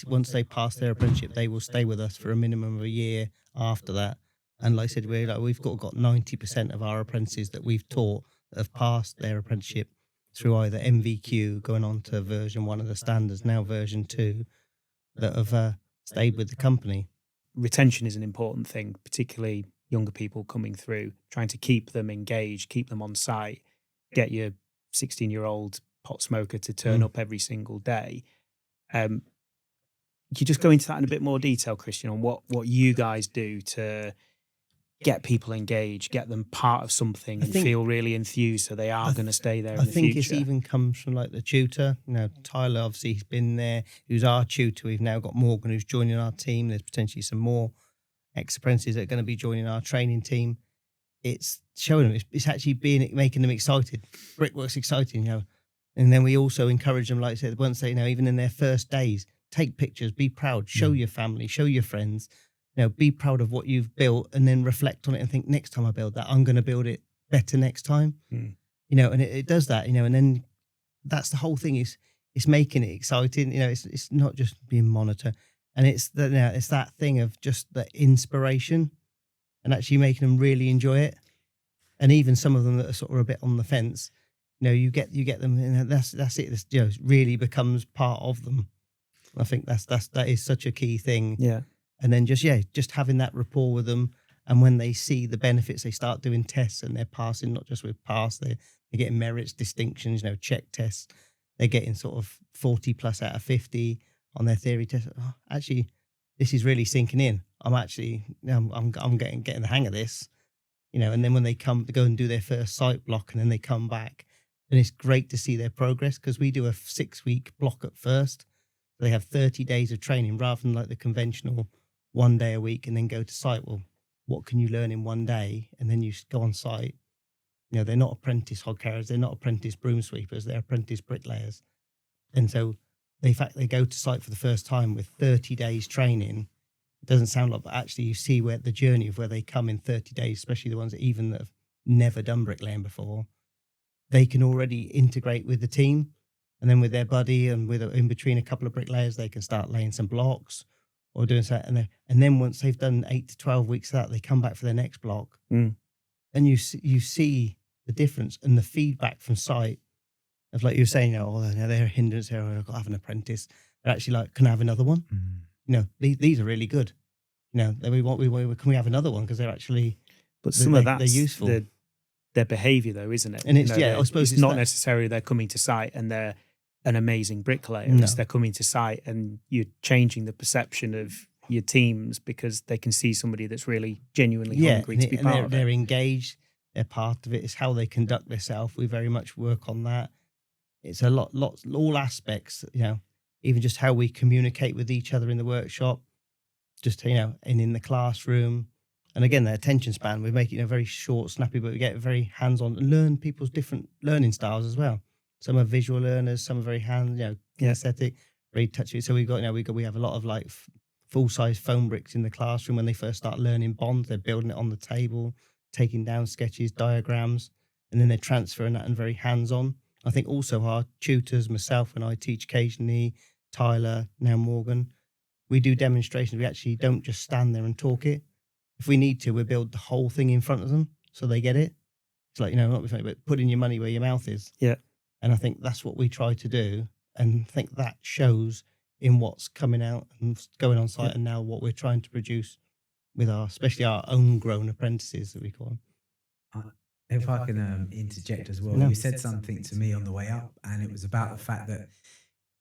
once they pass their apprenticeship, they will stay with us for a minimum of a year after that. And like I said, we've got 90% of our apprentices that we've taught that have passed their apprenticeship through either MVQ, going on to version 1 of the standards, now version 2, that have stayed with the company. Retention is an important thing, particularly younger people coming through, trying to keep them engaged, keep them on site, get your 16-year-old pot smoker to turn up every single day. Could you just go into that in a bit more detail, Christian, on what you guys do to get people engaged, get them part of something and feel really enthused so they are going to stay there in the future? I think it even comes from the tutor. Tyler, obviously, he's been there, who's our tutor. We've now got Morgan, who's joining our team. There's potentially some more ex-apprentices that are going to be joining our training team. It's showing them, it's actually making them excited. Brickwork's exciting, And then we also encourage them, like I said, once they, even in their first days, take pictures, be proud, show your family, show your friends, be proud of what you've built, and then reflect on it and think, next time I build that, I'm going to build it better next time. And it does that, and then that's the whole thing is it's making it exciting. It's not just being monitored. And it's that thing of just the inspiration and actually making them really enjoy it. And even some of them that are sort of a bit on the fence, you get them, that's it. It really becomes part of them. I think that is such a key thing. Yeah. And then just having that rapport with them. And when they see the benefits, they start doing tests and they're passing, not just with pass, they're getting merits, distinctions, check tests. They're getting sort of 40 plus out of 50 on their theory test. Oh, actually, this is really sinking in. I'm actually, I'm getting the hang of this, and then when they go and do their first site block and then they come back, and it's great to see their progress because we do a 6-week block at first. They have 30 days of training rather than like the conventional 1 day a week and then go to site. Well, what can you learn in 1 day? And then you go on site. They're not apprentice hog carriers. They're not apprentice broom sweepers. They're apprentice bricklayers. And so they go to site for the first time with 30 days training It doesn't sound like, but actually you see where the journey of where they come in 30 days, especially the ones that have never done bricklaying before, they can already integrate with the team, and then with their buddy and in between a couple of bricklayers, they can start laying some blocks or doing something. And then once they've done 8 to 12 weeks of that, they come back for their next block, and you see the difference and the feedback from site of, like you were saying, they're a hindrance here. I've got to have an apprentice. They're actually like, can I have another one? These are really good. Can we have another one? Because they're actually, but some of that's they're useful. Their behaviour, though, isn't it? And it's I suppose it's not necessarily they're coming to site and they're an amazing bricklayer. No. They're coming to site and you're changing the perception of your teams because they can see somebody that's really genuinely hungry to be part of it. They're engaged. They're part of it. It's how they conduct themselves. We very much work on that. It's a lot, all aspects. Even just how we communicate with each other in the workshop, just and in the classroom. And again, the attention span, we make it very short, snappy, but we get very hands-on and learn people's different learning styles as well. Some are visual learners, some are very kinesthetic, very touchy. So we have a lot of like full-size foam bricks in the classroom when they first start learning bonds. They're building it on the table, taking down sketches, diagrams, and then they're transferring that and very hands-on. I think also our tutors, myself, when I teach occasionally, Tyler, now Morgan, we do demonstrations. We actually don't just stand there and talk it. If we need to, we build the whole thing in front of them so they get it. It's like, not funny, but putting your money where your mouth is. Yeah. And I think that's what we try to do. And I think that shows in what's coming out and going on site, and now what we're trying to produce with especially our own grown apprentices that we call them. If I can interject as well, you said something to me on the way up, and it was about the fact that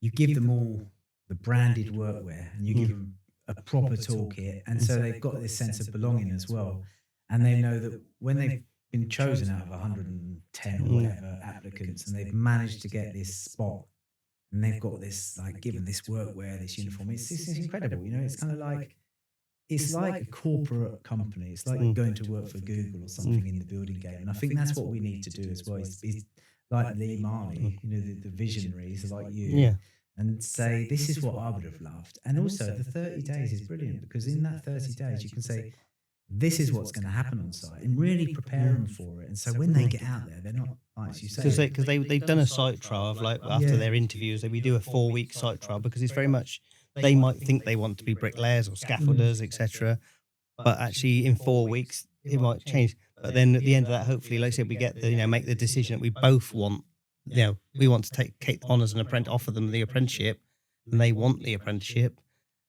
you give them all the branded workwear and you give them a proper toolkit, and so they've got this sense of belonging as well, and they know that when they've been chosen out of 110 or whatever applicants, and they've managed to get this spot, and they've got this, like, given this workwear, this uniform, it's incredible. It's kind of like, it's like a corporate company. It's like going to work for Google or something in the building game, and I think that's what we need to do as well. Is like Lee Marley, the visionaries like you. And say, this is what I would have loved. And also, the 30 days is brilliant, because in that 30 days, you can say, this is what's going to happen on site, and really prepare them for it. And so when they get out there, they're not, like you say. Because they've done a site trial of, like, after their interviews, we do a 4-week site trial, because it's very much, they might think they want to be bricklayers or scaffolders, etc. But actually, in 4 weeks, it might change. But then at the end of that, hopefully, like I said, we get make the decision that we both want. We want to take them on as an apprentice, offer them the apprenticeship, and they want the apprenticeship,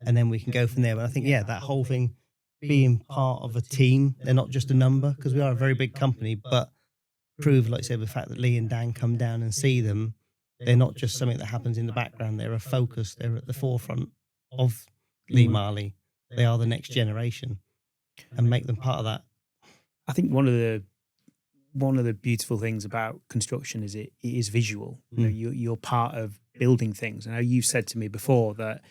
and then we can go from there. But I think, that whole thing, being part of a team, they're not just a number, because we are a very big company, but prove, like I said, the fact that Lee and Dan come down and see them, they're not just something that happens in the background. They're a focus. They're at the forefront of Lee Marley. They are the next generation, and make them part of that. I think one of the beautiful things about construction is it is visual. You're part of building things. I know you've said to me before that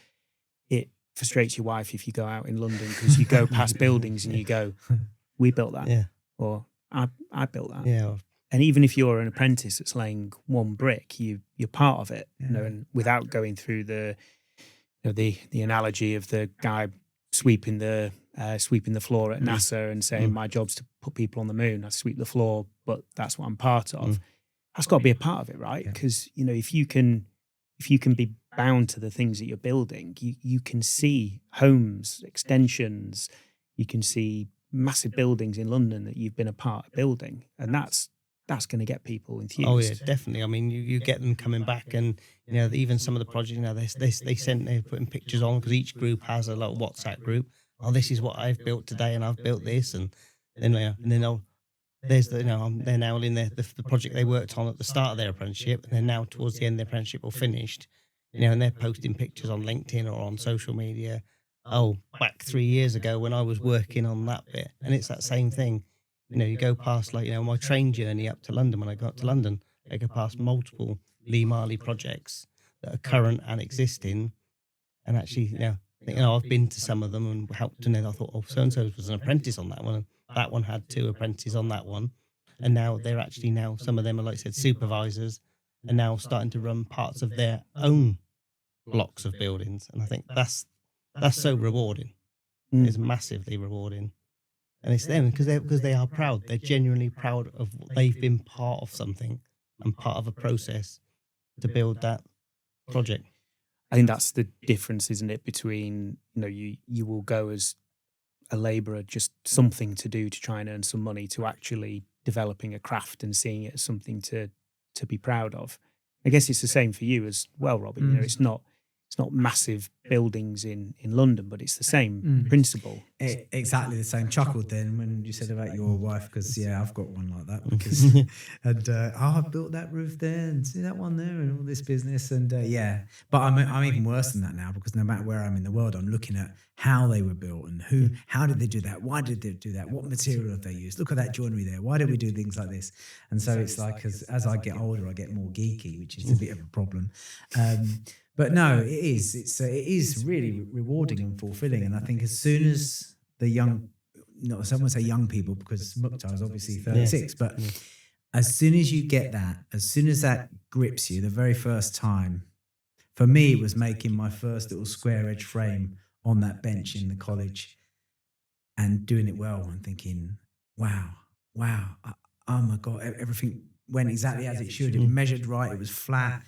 it frustrates your wife if you go out in London, because you go past buildings and you go, we built that, or I built that. Yeah. And even if you're an apprentice that's laying one brick, you're part of it. And without going through the analogy of the guy sweeping the floor at NASA and saying, my job's to put people on the moon. I sweep the floor, but that's what I'm part of. That's got to be a part of it, right? Because if you can be bound to the things that you're building, you can see homes, extensions, you can see massive buildings in London that you've been a part of building, and that's going to get people enthused. Oh yeah, definitely. I mean, you get them coming back, and even some of the projects, they're putting pictures on, because each group has a little WhatsApp group. Oh, this is what I've built today, and I've built this, and then they're now in the project they worked on at the start of their apprenticeship, and then now towards the end of their apprenticeship or finished, and they're posting pictures on LinkedIn or on social media. Oh, back 3 years ago when I was working on that bit, and it's that same thing. You go past, my train journey up to London. When I got to London, I go past multiple Lee Marley projects that are current and existing, and actually, I've been to some of them and helped, and then I thought, so-and-so was an apprentice on that one, and that one had 2 apprentices on that one, and now they're actually some of them are, like I said, supervisors, and now starting to run parts of their own blocks of buildings, and I think that's so rewarding. is massively rewarding. And it's them because they are proud. They're genuinely proud of what they've been part of something and part of a process to build that project. I think that's the difference, isn't it, between, you will go as a labourer, just something to do to try and earn some money, to actually developing a craft and seeing it as something to be proud of. I guess it's the same for you as well, Robin. It's not massive buildings in London, but it's the same principle. Exactly the same. Chuckled then when you said about your wife, because I've got one like that. Because and I built that roof there, and see that one there, and all this business, and But I'm even worse than that now, because no matter where I'm in the world, I'm looking at how they were built and how did they do that? Why did they do that? What material have they used? Look at that joinery there. Why did we do things like this? And so it's like as I get older, I get more geeky, which is a bit of a problem. But no, it is really rewarding and fulfilling. And I think as soon as the someone say young people, because Mukhtar is obviously 36, but as soon as you get that, as soon as that grips you, the very first time, for me, it was making my first little square edge frame on that bench in the college and doing it well and thinking, wow, oh my God, everything went exactly as it should. It measured right. It was flat.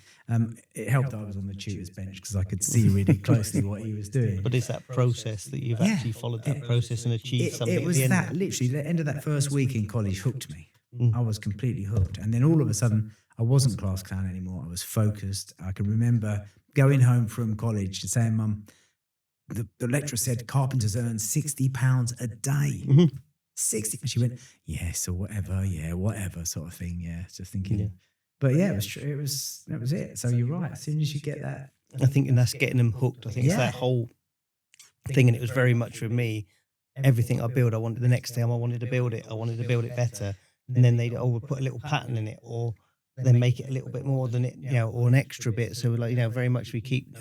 It helped that I was on the tutor's bench because I could see really closely what he was doing. But it's that process that you've actually followed that process and achieved something. It was that literally the end of that first week in college hooked me. I was completely hooked. And then all of a sudden, I wasn't class clown anymore. I was focused. I can remember going home from college and saying, Mum, the lecturer said carpenters earn £60 a day. 60. And she went, yes, or whatever, whatever sort of thing. Yeah, just thinking. Yeah. But it was true. That was it. So you're right. As soon as you get that, I think, and that's getting them hooked. I think it's that whole thing, and it was very much for me. Everything I build, I wanted the next time I wanted to build it. I wanted to build it better, and then they'd put a little pattern in it, or then make it a little bit more than it, or an extra bit. So very much we keep,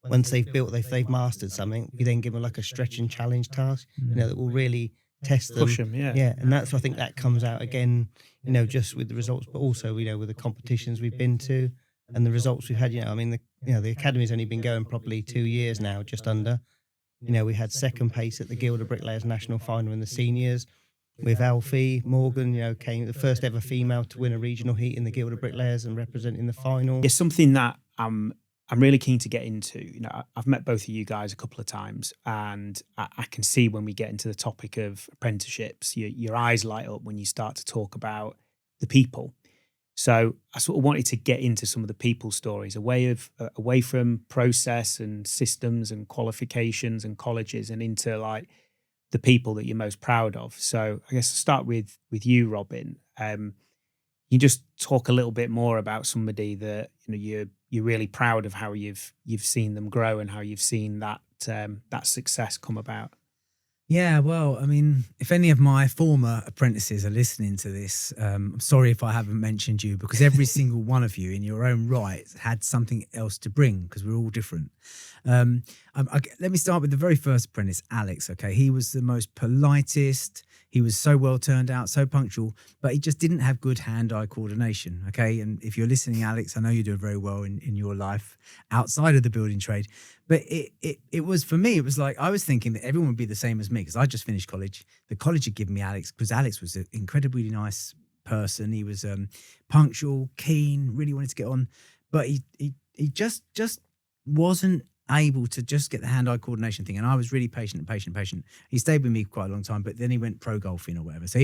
once they've built, if they've mastered something, we then give them like a stretch and challenge task, that will really test them. Push them, and that's, I think that comes out again, just with the results, but also, with the competitions we've been to and the results we've had. The academy's only been going properly 2 years now, just under. We had second place at the Guild of Bricklayers National Final in the seniors with Alfie Morgan, came the first ever female to win a regional heat in the Guild of Bricklayers and representing the final. It's something that I'm really keen to get into. I've met both of you guys a couple of times, and I can see when we get into the topic of apprenticeships, your eyes light up when you start to talk about the people. So I sort of wanted to get into some of the people stories, away from process and systems and qualifications and colleges, and into like the people that you're most proud of. So I guess I'll start with you, Robin. You just talk a little bit more about somebody that you're really proud of, how you've seen them grow and how you've seen that success come about. Yeah, well, I mean, if any of my former apprentices are listening to this, I'm sorry if I haven't mentioned you, because every single one of you in your own right had something else to bring, because we're all different. Let me start with the very first apprentice, Alex, okay? He was the most politest. He was so well turned out, so punctual, but he just didn't have good hand-eye coordination, okay? And if you're listening, Alex, I know you do very well in your life outside of the building trade. But it was, for me, it was like I was thinking that everyone would be the same as me, because I just finished college. The college had given me Alex, because Alex was an incredibly nice person. He was punctual, keen, really wanted to get on. But he just wasn't able to just get the hand-eye coordination thing. And I was really patient. He stayed with me quite a long time, but then he went pro golfing or whatever. So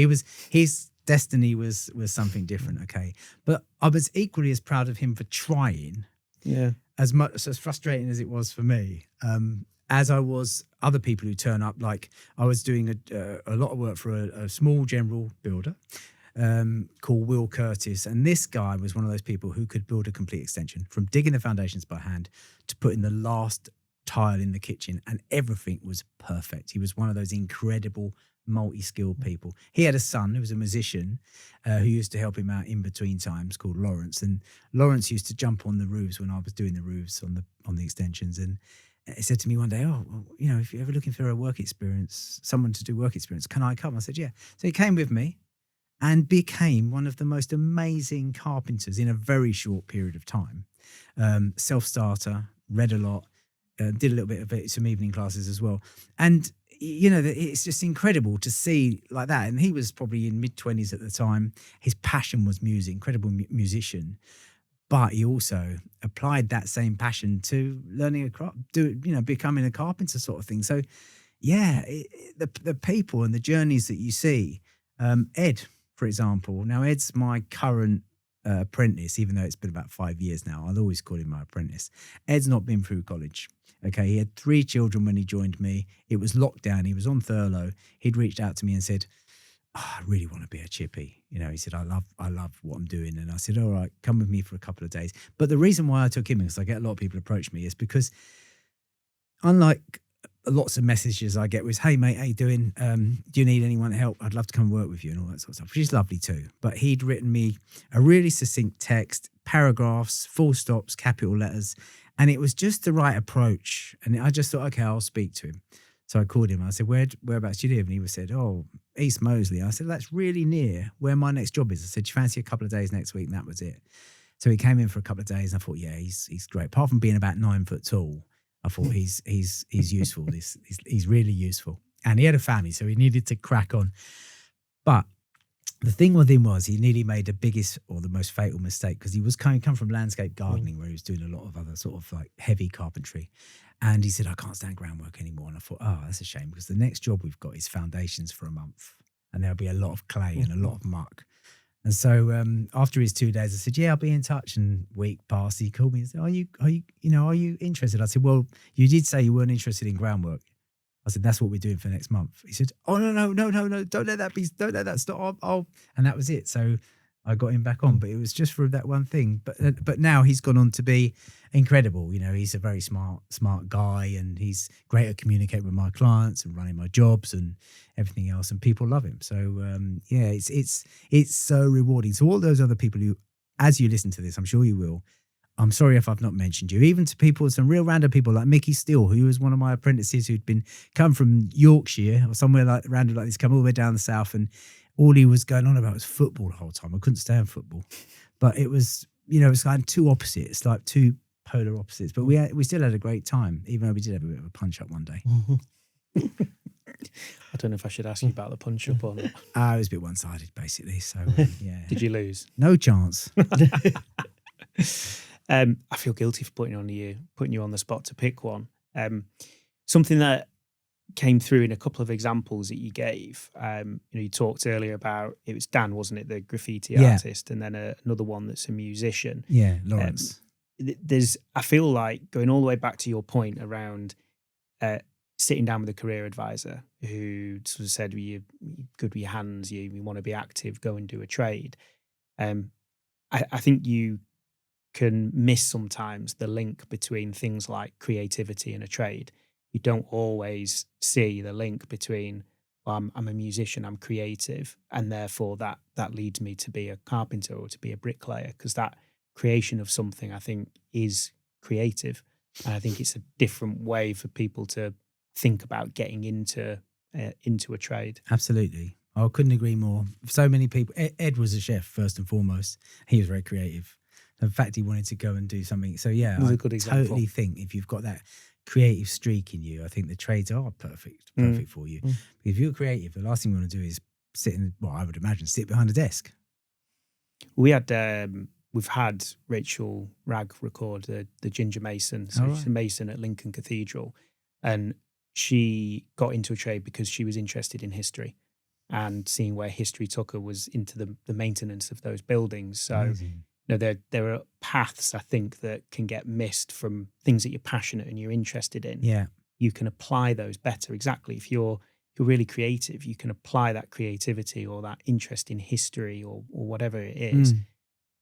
his destiny was something different, okay? But I was equally as proud of him for trying. Yeah. As frustrating as it was for me, as I was other people who turn up. Like I was doing a lot of work for a small general builder called Will Curtis, and this guy was one of those people who could build a complete extension, from digging the foundations by hand to putting the last tile in the kitchen, and everything was perfect. He was one of those incredible multi-skilled people. He had a son who was a musician who used to help him out in between times, called Lawrence, and Lawrence used to jump on the roofs when I was doing the roofs on the extensions. And he said to me one day, if you're ever looking for a work experience, someone to do work experience, can I come? I said, yeah. So he came with me and became one of the most amazing carpenters in a very short period of time. Self-starter, read a lot, did a little bit of it, some evening classes as well. And it's just incredible to see like that. And he was probably in mid-20s at the time. His passion was music, incredible musician. But he also applied that same passion to learning a craft, becoming a carpenter sort of thing. So, yeah, the people and the journeys that you see. Ed, for example. Now, Ed's my current apprentice, even though it's been about 5 years now. I'll always call him my apprentice. Ed's not been through college. Okay, he had 3 children when he joined me. It was lockdown. He was on furlough. He'd reached out to me and said, I really want to be a chippy. He said, I love what I'm doing. And I said, all right, come with me for a couple of days. But the reason why I took him, because I get a lot of people approach me, is because unlike lots of messages I get was, hey mate, how you doing? Do you need anyone help? I'd love to come work with you and all that sort of stuff, which is lovely too. But he'd written me a really succinct text, paragraphs, full stops, capital letters. And it was just the right approach. And I just thought, okay, I'll speak to him. So I called him. I said, whereabouts do you live? And he said, oh, East Moseley. I said, that's really near where my next job is. I said, do you fancy a couple of days next week? And that was it. So he came in for a couple of days. And I thought, yeah, he's great. Apart from being about 9 foot tall, I thought he's useful. He's really useful. And he had a family, so he needed to crack on. But the thing with him was he nearly made the biggest or the most fatal mistake, because he was come from landscape gardening, where he was doing a lot of other sort of like heavy carpentry. And he said, I can't stand groundwork anymore. And I thought, oh, that's a shame, because the next job we've got is foundations for a month. And there'll be a lot of clay and a lot of muck. And so after his 2 days, I said, yeah, I'll be in touch. And week passed, he called me and said, are you interested? I said, well, you did say you weren't interested in groundwork. I said, that's what we're doing for next month. He said, oh, no, don't let that stop. And that was it. So I got him back on, but it was just for that one thing. But now he's gone on to be incredible. He's a very smart guy, and he's great at communicating with my clients and running my jobs and everything else. And people love him. So yeah, it's so rewarding. So all those other people who, as you listen to this, I'm sure you will. I'm sorry if I've not mentioned you, even to people, some real random people like Mickey Steele, who was one of my apprentices who'd come from Yorkshire or somewhere like random like this, come all the way down the south, and all he was going on about was football the whole time. I couldn't stand football, but it was, it's like two opposites, like two polar opposites. But we still had a great time, even though we did have a bit of a punch up one day. I don't know if I should ask you about the punch up or not. It was a bit one-sided, basically. So yeah. Did you lose? No chance. I feel guilty for putting you on the spot to pick one. Something that came through in a couple of examples that you gave. You talked earlier about, it was Dan, wasn't it, the graffiti artist, and then another one that's a musician. Yeah, Lawrence. I feel like going all the way back to your point around sitting down with a career advisor who sort of said, you're good with your hands, you want to be active, go and do a trade. I think you can miss sometimes the link between things like creativity and a trade. You don't always see the link between, well, I'm a musician, I'm creative, and therefore that leads me to be a carpenter or to be a bricklayer, because that creation of something, I think, is creative. And I think it's a different way for people to think about getting into a trade. Absolutely. I couldn't agree more. So many people. Ed was a chef first and foremost. He was very creative. In fact, he wanted to go and do something. So yeah, I totally think if you've got that creative streak in you, I think the trades are perfect for you. If you're creative, the last thing you want to do is I would imagine, sit behind a desk. We've had Rachel Ragg record the Ginger Mason. So she's a mason at Lincoln Cathedral, and she got into a trade because she was interested in history, and seeing where history took her was into the maintenance of those buildings. So Amazing. There are paths, I think, that can get missed from things that you're passionate and you're interested in. Yeah, you can apply those better. Exactly. If you're really creative, you can apply that creativity or that interest in history or whatever it is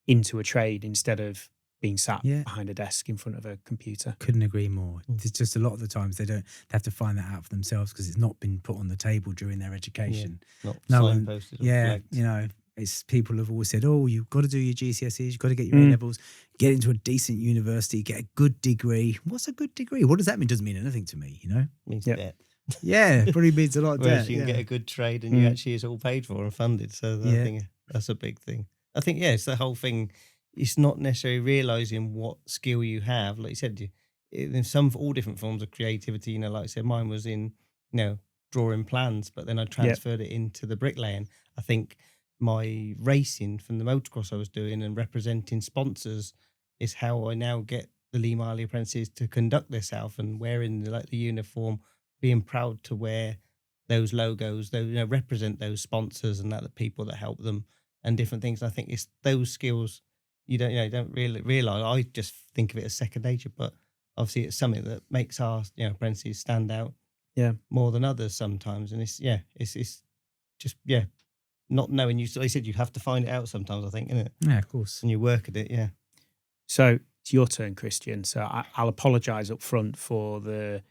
into a trade instead of being sat behind a desk in front of a computer. Couldn't agree more. It's just a lot of the times they have to find that out for themselves because it's not been put on the table during their education. Not signposted. It's people have always said, oh, you've got to do your GCSEs, you've got to get your A-levels, get into a decent university, get a good degree. What's a good degree? What does that mean? Doesn't mean anything to me, Means debt. Yeah, probably means a lot of Whereas debt. you can get a good trade and you actually, it's all paid for and funded. So I think that's a big thing. I think, it's the whole thing. It's not necessarily realising what skill you have. Like you said, in all different forms of creativity, like I said, mine was in, drawing plans, but then I transferred it into the bricklaying. I think my racing from the motocross I was doing and representing sponsors is how I now get the Lee Marley apprentices to conduct themselves and wearing the uniform, being proud to wear those logos, those represent those sponsors and that the people that help them and different things. And I think it's those skills you don't really realize. I just think of it as second nature, but obviously it's something that makes our apprentices stand out more than others sometimes. And it's just not knowing. You said you have to find it out sometimes, I think, isn't it? Yeah, of course. And you work at it. So it's your turn, Christian. So I'll apologise up front for the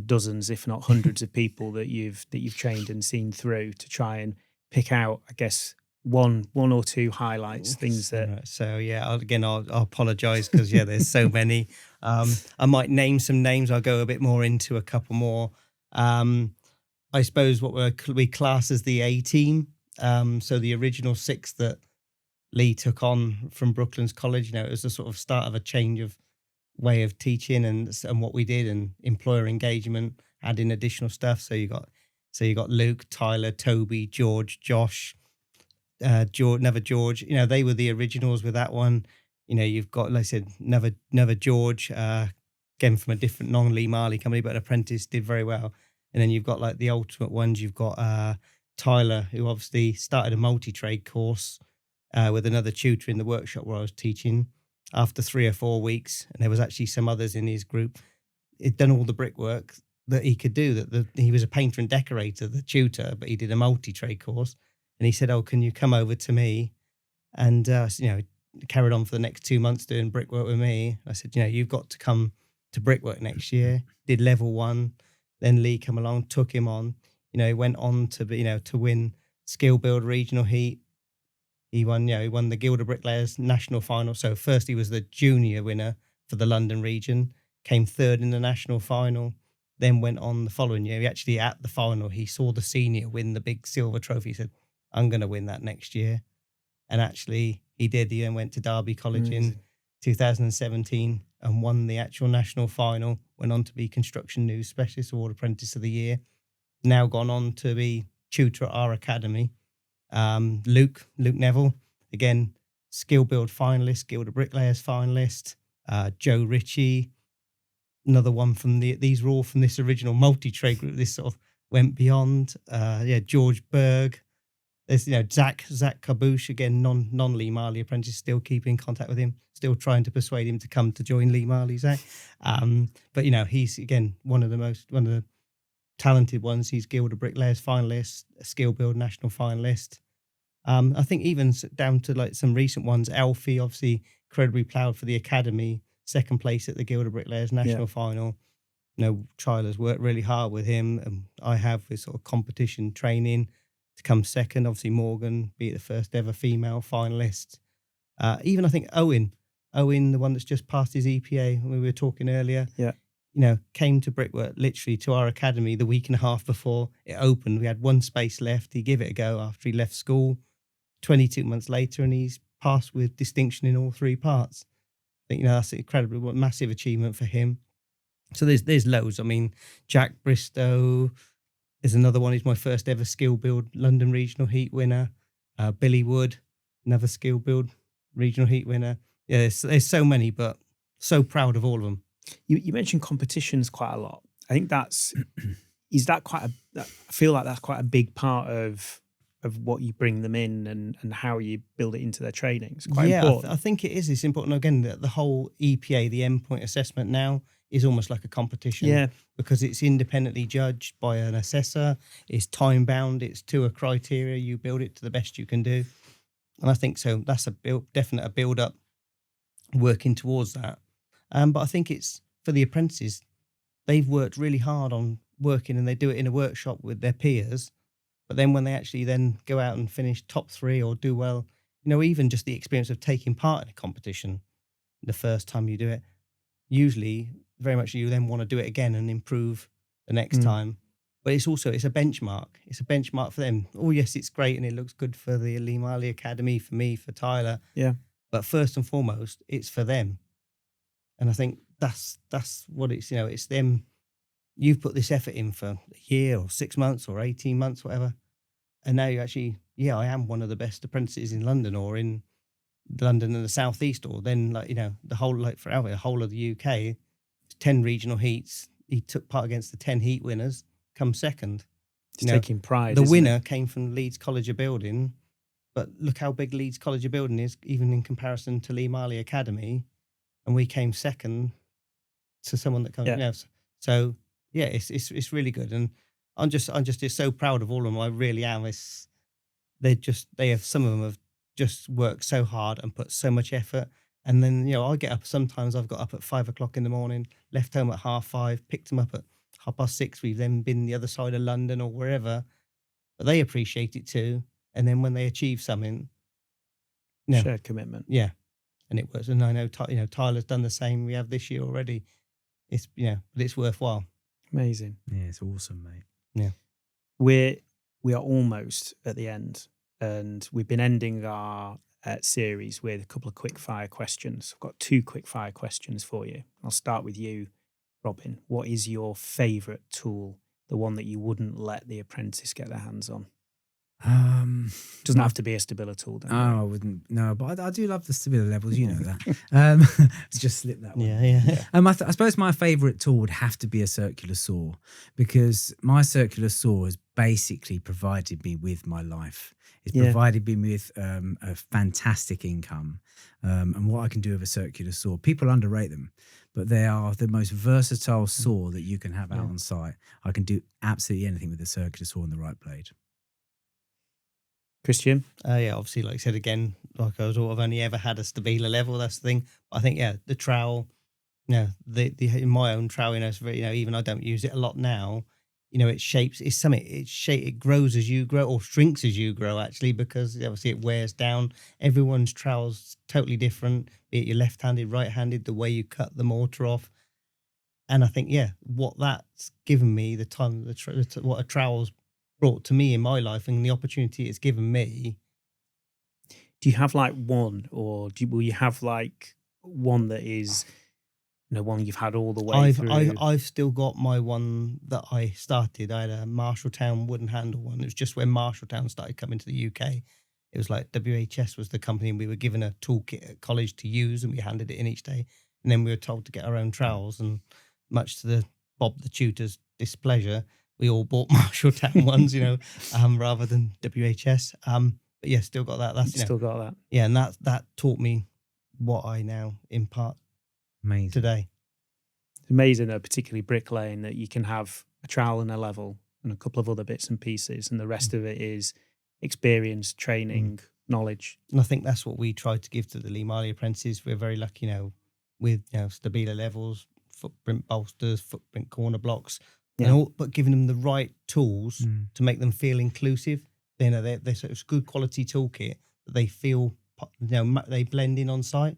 dozens, if not hundreds, of people that you've trained and seen through to try and pick out, I guess, one or two highlights, things that. So I'll apologise because there's so many. I might name some names. I'll go a bit more into a couple more. I suppose what we class as the A team. So the original 6 that Lee took on from Brooklands College. It was the sort of start of a change of way of teaching and what we did, and employer engagement, adding additional stuff. So you got Luke, Tyler, Toby, George, Josh, George. They were the originals with that one. You've got, like I said, another George, again from a different non-Lee Marley company, but Apprentice, did very well. And then you've got like the ultimate ones. You've got Tyler, who obviously started a multi-trade course with another tutor in the workshop where I was teaching. After 3 or 4 weeks, and there was actually some others in his group, he'd done all the brickwork that he could do. He was a painter and decorator, the tutor, but he did a multi-trade course. And he said, "Oh, can you come over to me?" And carried on for the next 2 months doing brickwork with me. I said, "You've got to come to brickwork next year." Did level 1. Then Lee came along, took him on. He went on to be, to win Skill Build Regional Heat. He won the Guild Bricklayers National Final. So first he was the junior winner for the London region, came 3rd in the national final, then went on the following year. He actually, at the final, he saw the senior win the big silver trophy. He said, "I'm going to win that next year." And actually he did. He then went to Derby College in 2017 and won the actual national final, went on to be Construction News Specialist Award Apprentice of the Year, now gone on to be tutor at our academy. Luke Neville, again, Skill Build finalist, Guild of Bricklayers finalist. Joe Ritchie, another one from these were all from this original multi-trade group. This sort of went beyond. George Berg. There's Zach Kaboosh, again, non-Lee Marley apprentice, still keeping in contact with him, still trying to persuade him to come to join Lee Marley, Zach. But he's again one of the talented ones. He's Guild of Bricklayers finalist, a Skill Build national finalist. I think even down to like some recent ones, Alfie, obviously incredibly proud for the academy, 2nd place at the Guild of Bricklayers national final. Tyler's worked really hard with him, and I have with sort of competition training to come 2nd. Obviously Morgan, be the first ever female finalist. Even I think Owen, the one that's just passed his EPA when we were talking earlier. Came to brickwork literally to our academy the week and a half before it opened. We had 1 space left. He gave it a go after he left school. 22 months later, and he's passed with distinction in all 3 parts. I think that's an incredible, massive achievement for him. So there's loads. I mean, Jack Bristow is another one. He's my first ever Skill Build London Regional Heat winner. Billy Wood, another Skill Build Regional Heat winner. Yeah, there's so many, but so proud of all of them. You mentioned competitions quite a lot. I think I feel like that's quite a big part of what you bring them in and how you build it into their training. It's quite important. I think it is. It's important. Again, the whole EPA, the endpoint assessment now is almost like a competition because it's independently judged by an assessor. It's time bound. It's to a criteria. You build it to the best you can do. And I think so. That's definite build up working towards that. But I think it's for the apprentices, they've worked really hard on working and they do it in a workshop with their peers. But then when they actually then go out and finish top 3 or do well, even just the experience of taking part in a competition the first time you do it, usually very much you then want to do it again and improve the next time. But it's a benchmark. It's a benchmark for them. Oh, yes, it's great and it looks good for the Lee Marley Academy, for me, for Tyler. Yeah. But first and foremost, it's for them. And I think that's what it's, it's them you've put this effort in for a year or 6 months or 18 months, whatever. And now you actually, I am one of the best apprentices in London or in London and the southeast, or then the whole, the whole of the UK, 10 regional heats. He took part against the 10 heat winners, come second. It's taking pride. The isn't winner it? came from Leeds College of Building, but look how big Leeds College of Building is, even in comparison to Lee Marley Academy, and we came second to someone that comes. Yeah. So yeah, it's really good, and I'm just so proud of all of them. I really am. Some of them have just worked so hard and put so much effort. And then, I get up, sometimes I've got up at 5 o'clock in the morning, left home at 5:30, picked them up at 6:30. We've then been the other side of London or wherever, but they appreciate it too. And then when they achieve something, shared commitment. Yeah. And it works. And I know, Tyler's done the same. We have this year already. It's, but it's worthwhile. Amazing. Yeah, it's awesome, mate. Yeah. We are almost at the end, and we've been ending our series with a couple of quick fire questions. I've got 2 quick fire questions for you. I'll start with you, Robin. What is your favourite tool? The one that you wouldn't let the apprentice get their hands on? Doesn't have to be a Stabila tool. I wouldn't. No, but I do love the Stabila levels. You know that. Just slip that one. Yeah. I suppose my favourite tool would have to be a circular saw, because my circular saw has basically provided me with my life. It's provided me with a fantastic income, and what I can do with a circular saw. People underrate them, but they are the most versatile saw that you can have out on site. I can do absolutely anything with a circular saw and the right blade. Christian? Obviously, like I said again, I've only ever had a Stabila level. That's the thing. I think, the trowel, in my own trowel, it's very, even I don't use it a lot now. It grows as you grow, or shrinks as you grow, actually, because obviously it wears down. Everyone's trowel's totally different, be it you're left-handed, right-handed, the way you cut the mortar off. And I think, what that's given me, the time, what a trowel's brought to me in my life and the opportunity it's given me. Do you have one, or will you have one that is, one you've had all the way through? I've still got my one that I started. I had a Marshalltown wooden handle one. It was just when Marshalltown started coming to the UK. It was like WHS was the company, and we were given a toolkit at college to use, and we handed it in each day. And then we were told to get our own trowels, and much to the Bob the tutor's displeasure, we all bought Marshalltown ones, rather than WHS. But yeah, still got that. That's still got that. Yeah, and that taught me what I now impart today. It's amazing, though, particularly bricklaying, that you can have a trowel and a level and a couple of other bits and pieces, and the rest of it is experience, training, knowledge. And I think that's what we try to give to the Lee Marley apprentices. We're very lucky, with Stabila levels, footprint bolsters, footprint corner blocks. But giving them the right tools to make them feel inclusive. They're such a good quality toolkit that they feel, they blend in on site,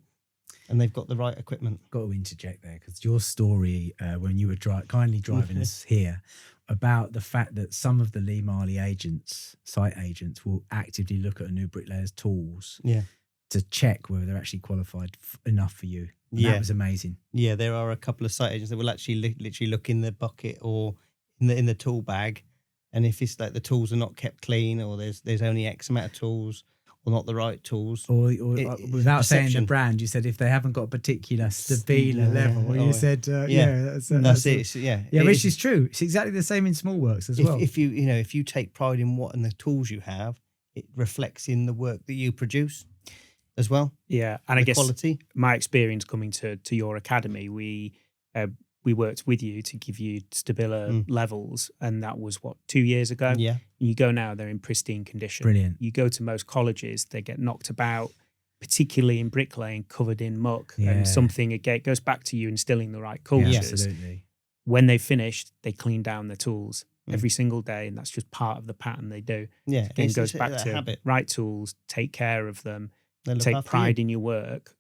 and they've got the right equipment. Got to interject there, because your story when you were kindly driving us here about the fact that some of the Lee Marley site agents, will actively look at a new bricklayer's tools to check whether they're actually qualified enough for you. That was amazing. Yeah, there are a couple of site agents that will actually literally look in the bucket or in the tool bag, and if it's like the tools are not kept clean, or there's only X amount of tools, or not the right tools, or without saying the brand, you said if they haven't got a particular Stabila level, you said that's it. Which is true. It's exactly the same in small works as well. If you take pride in what and the tools you have, it reflects in the work that you produce as well. Yeah, and I guess quality. My experience coming to your academy, we worked with you to give you Stabila levels, and that was 2 years ago. Yeah, and you go now, they're in pristine condition. Brilliant. You go to most colleges, they get knocked about, particularly in bricklaying, covered in muck, and something again goes back to you instilling the right cultures. Yeah, absolutely. When they finished, they clean down their tools every single day, and that's just part of the pattern they do. Yeah, it goes back to habit. Right tools, take care of them. Take pride in your work.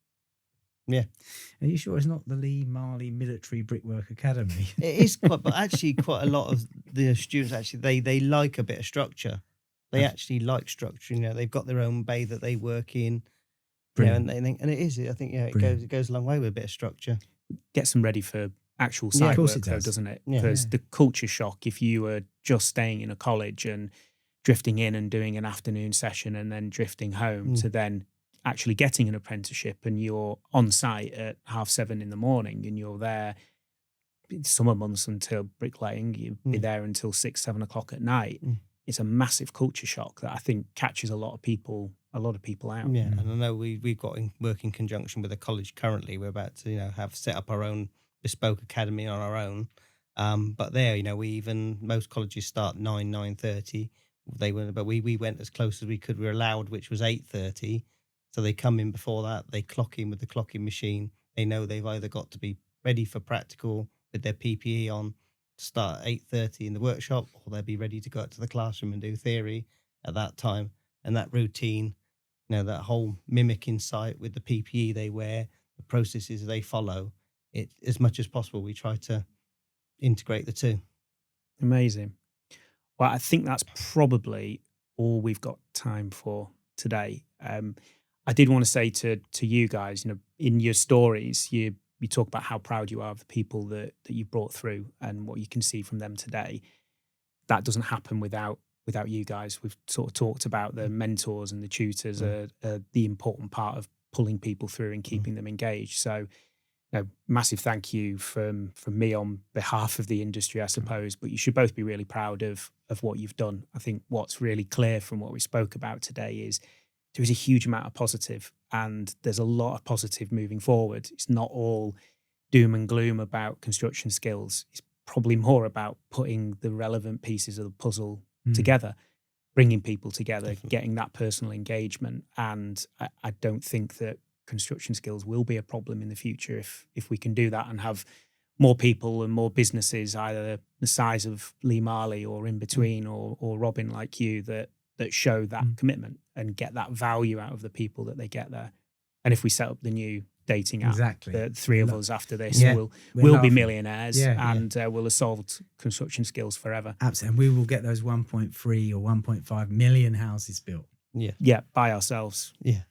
Yeah. Are you sure it's not the Lee Marley Military Brickwork Academy? It is but actually quite a lot of the students, actually, they like a bit of structure. They actually like structure. They've got their own bay that they work in. And it is. I think it goes a long way with a bit of structure. Gets them ready for actual Yeah, of side course work, it though, does. doesn't it? Yeah. Because the culture shock, if you were just staying in a college and drifting in and doing an afternoon session and then drifting home to then actually getting an apprenticeship, and you're on site at 7:30 in the morning and you're there summer months until bricklaying, you'd be there until 6-7 o'clock at night. It's a massive culture shock that I think catches a lot of people out. Yeah, and I know we've got work in conjunction with a college currently. We're about to have set up our own bespoke academy on our own. But there, most colleges start 9:30. But we went as close as we could. We were allowed, which was 8:30. So they come in before that. They clock in with the clocking machine. They know they've either got to be ready for practical with their PPE on to start at 8:30 in the workshop, or they'll be ready to go out to the classroom and do theory at that time. And that routine, that whole mimicking site with the PPE they wear, the processes they follow, it as much as possible, we try to integrate the two. Amazing. Well, I think that's probably all we've got time for today. I did want to say to you guys, in your stories, you talk about how proud you are of the people that you brought through and what you can see from them today. That doesn't happen without you guys. We've sort of talked about the mentors and the tutors are the important part of pulling people through and keeping them engaged. So, massive thank you from me on behalf of the industry, I suppose. But you should both be really proud of what you've done. I think what's really clear from what we spoke about today is there is a huge amount of positive, and there's a lot of positive moving forward. It's not all doom and gloom about construction skills. It's probably more about putting the relevant pieces of the puzzle together, bringing people together, getting that personal engagement. And I don't think that construction skills will be a problem in the future if we can do that and have more people and more businesses, either the size of Lee Marley or in between, or Robin like you, that show that commitment and get that value out of the people that they get there. And if we set up the new dating app, the three of us after this we'll be millionaires and we'll have solved construction skills forever. Absolutely. And we will get those 1.3 or 1.5 million houses built. Yeah, by ourselves. Yeah.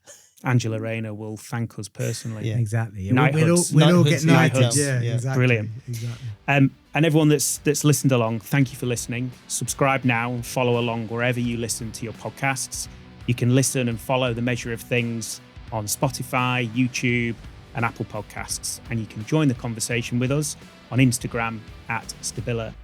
Angela Rayner will thank us personally. Yeah, exactly. Night We'll hoods. all get Night knighted. hoods. Yeah, exactly. Brilliant. Exactly. And everyone that's listened along, thank you for listening. Subscribe now and follow along wherever you listen to your podcasts. You can listen and follow The Measure of Things on Spotify, YouTube, and Apple Podcasts. And you can join the conversation with us on Instagram at Stabila_UK.